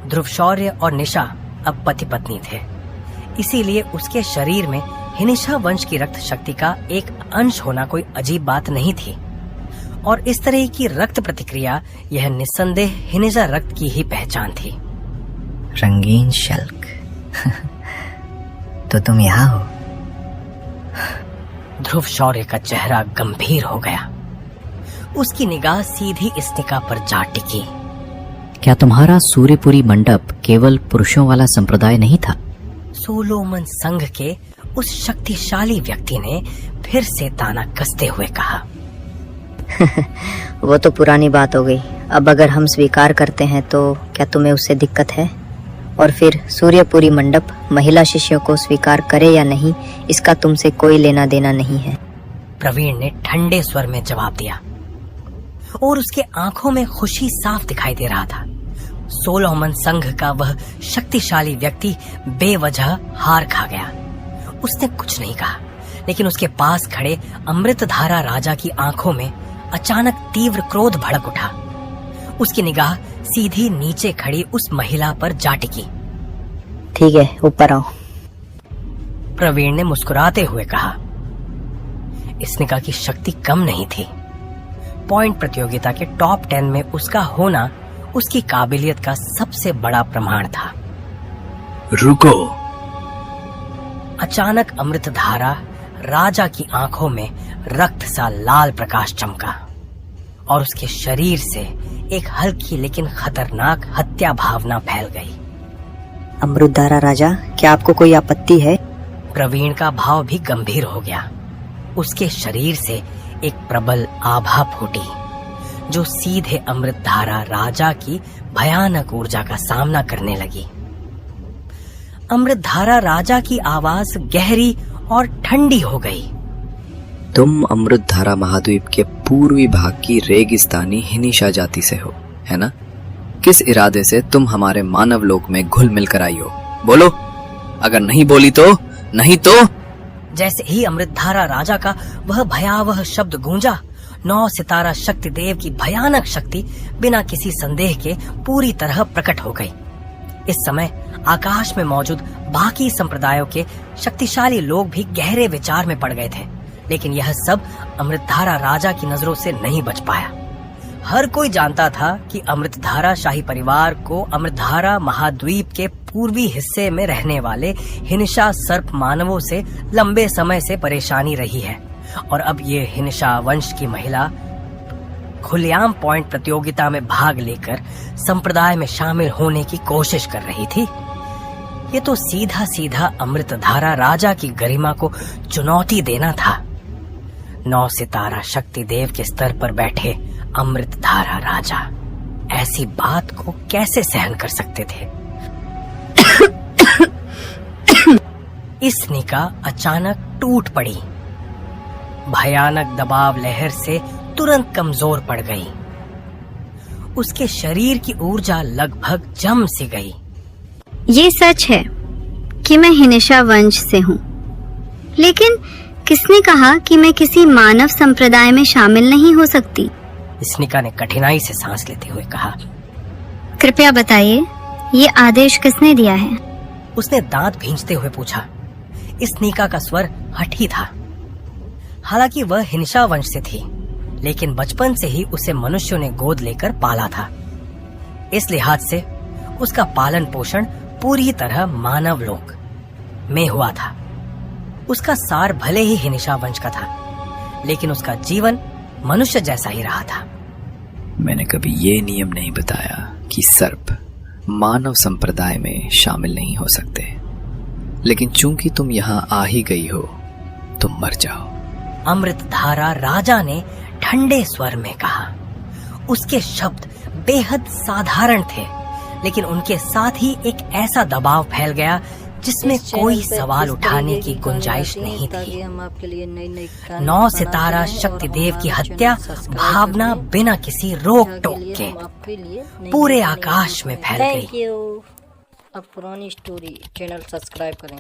ध्रुव शौर्य और निशा अब पति पत्नी थे, इसीलिए उसके शरीर में हिनिशा वंश की रक्त शक्ति का एक अंश होना कोई अजीब बात नहीं थी। और इस तरह की रक्त प्रतिक्रिया यह निस्संदेह हिनिशा रक्त की ही पहचान थी। रंगीन शल्क तो तुम यहाँ हो? ध्रुव शौर्य का चेहरा गंभीर हो गया। उसकी निगाह सीधी स्निका पर जा टिकी। क्या तुम्हारा सूर्यपुरी मंडप केवल पुरुषों वाला संप्रदाय नहीं था? सोलोमन संघ के उस शक्तिशाली व्यक्ति ने फिर से ताना कसते हुए कहा। वो तो पुरानी बात हो गई। अब अगर हम स्वीकार करते हैं तो क्या तुम्हें उससे दिक्कत है? और फिर सूर्यपुरी मंडप महिला शिष्यों को स्वीकार करे या नहीं, इसका तुमसे कोई लेना देना नहीं है। प्रवीण ने ठंडे स्वर में जवाब दिया और उसके आंखों में खुशी साफ दिखाई दे रहा था। सोलोमन संघ का वह शक्तिशाली व्यक्ति बेवजह हार खा गया। उसने कुछ नहीं कहा, लेकिन उसके पास खड़े अमृतधारा राजा की आंखों में अचानक तीव्र क्रोध भड़क उठा। उसकी निगाह सीधी नीचे खड़ी उस महिला पर जा टिकी। ठीक है, ऊपर आओ। प्रवीण ने मुस्कुराते हुए कहा। स्निका की शक्ति कम नहीं थी। पॉइंट प्रतियोगिता के टॉप 10 में उसका होना उसकी काबिलियत का सबसे बड़ा प्रमाण था। रुको। अचानक अमृतधारा राजा की आंखों में रक्त सा लाल प्रकाश चमका और उसके शरीर से एक हल्की लेकिन खतरनाक हत्या भावना फैल गई। अमृतधारा राजा, क्या आपको कोई आपत्ति है? प्रवीण का भाव भी गंभीर हो गया। उसके शरीर से एक प्रबल आभा फूटी जो सीधे अमृतधारा राजा की भयानक ऊर्जा का सामना करने लगी। अमृतधारा राजा की आवाज गहरी और ठंडी हो गई। तुम अमृतधारा महाद्वीप के पूर्वी भाग की रेगिस्तानी हिनिशा जाति से हो, है ना? किस इरादे से तुम हमारे मानव लोक में घुल मिल कर आई हो? बोलो। अगर नहीं बोली तो नहीं तो। जैसे ही अमृतधारा राजा का वह भयावह शब्द गूंजा, 9 सितारा शक्ति देव की भयानक शक्ति बिना किसी संदेह के पूरी तरह प्रकट हो गई। इस समय आकाश में मौजूद बाकी संप्रदायों के शक्तिशाली लोग भी गहरे विचार में पड़ गए थे, लेकिन यह सब अमृतधारा राजा की नजरों से नहीं बच पाया। हर कोई जानता था कि अमृतधारा शाही परिवार को अमृतधारा महाद्वीप के पूर्वी हिस्से में रहने वाले हिनिशा सर्प मानवों से लंबे समय से परेशानी रही है, और अब ये हिनिशा वंश की महिला खुलेआम पॉइंट प्रतियोगिता में भाग लेकर संप्रदाय में शामिल होने की कोशिश कर रही थी। ये तो सीधा सीधा अमृतधारा राजा की गरिमा को चुनौती देना था। 9 सितारा शक्ति देव के स्तर पर बैठे अमृतधारा राजा ऐसी बात को कैसे सहन कर सकते थे? स्निका अचानक टूट पड़ी। भयानक दबाव लहर से तुरंत कमजोर पड़ गई। उसके शरीर की ऊर्जा लगभग जम सी गई। ये सच है कि मैं हिनिशा वंश से हूँ, लेकिन किसने कहा कि मैं किसी मानव संप्रदाय में शामिल नहीं हो सकती? स्निका ने कठिनाई से सांस लेते हुए कहा। कृपया बताइए, ये आदेश किसने दिया है? उसने दांत भींचते हुए पूछा। स्निका का स्वर हठी था। हालांकि वह हिनिशा वंश से थी, लेकिन बचपन से ही उसे मनुष्यों ने गोद लेकर पाला था। इस लिहाज से उसका पालन पोषण पूरी तरह मानव लोक में हुआ था। उसका सार भले ही हिनिशा वंश का था, लेकिन उसका जीवन मनुष्य जैसा ही रहा था। मैंने कभी ये नियम नहीं बताया कि सर्प मानव संप्रदाय में शामिल नहीं हो सकते, लेकिन चूंकि तुम यहाँ आ ही गई हो, तुम मर जाओ। अमृतधारा राजा ने ठंडे स्वर में कहा। उसके शब्द बेहद साधारण थे, लेकिन उनके साथ ही एक ऐसा दबाव फैल गया जिसमें कोई सवाल उठाने की गुंजाइश नहीं थी। 9 सितारा शक्ति देव की हत्या भावना बिना किसी रोक टोक के पूरे आकाश में फैल गई। अब पुरानी स्टोरी चैनल सब्सक्राइब करें।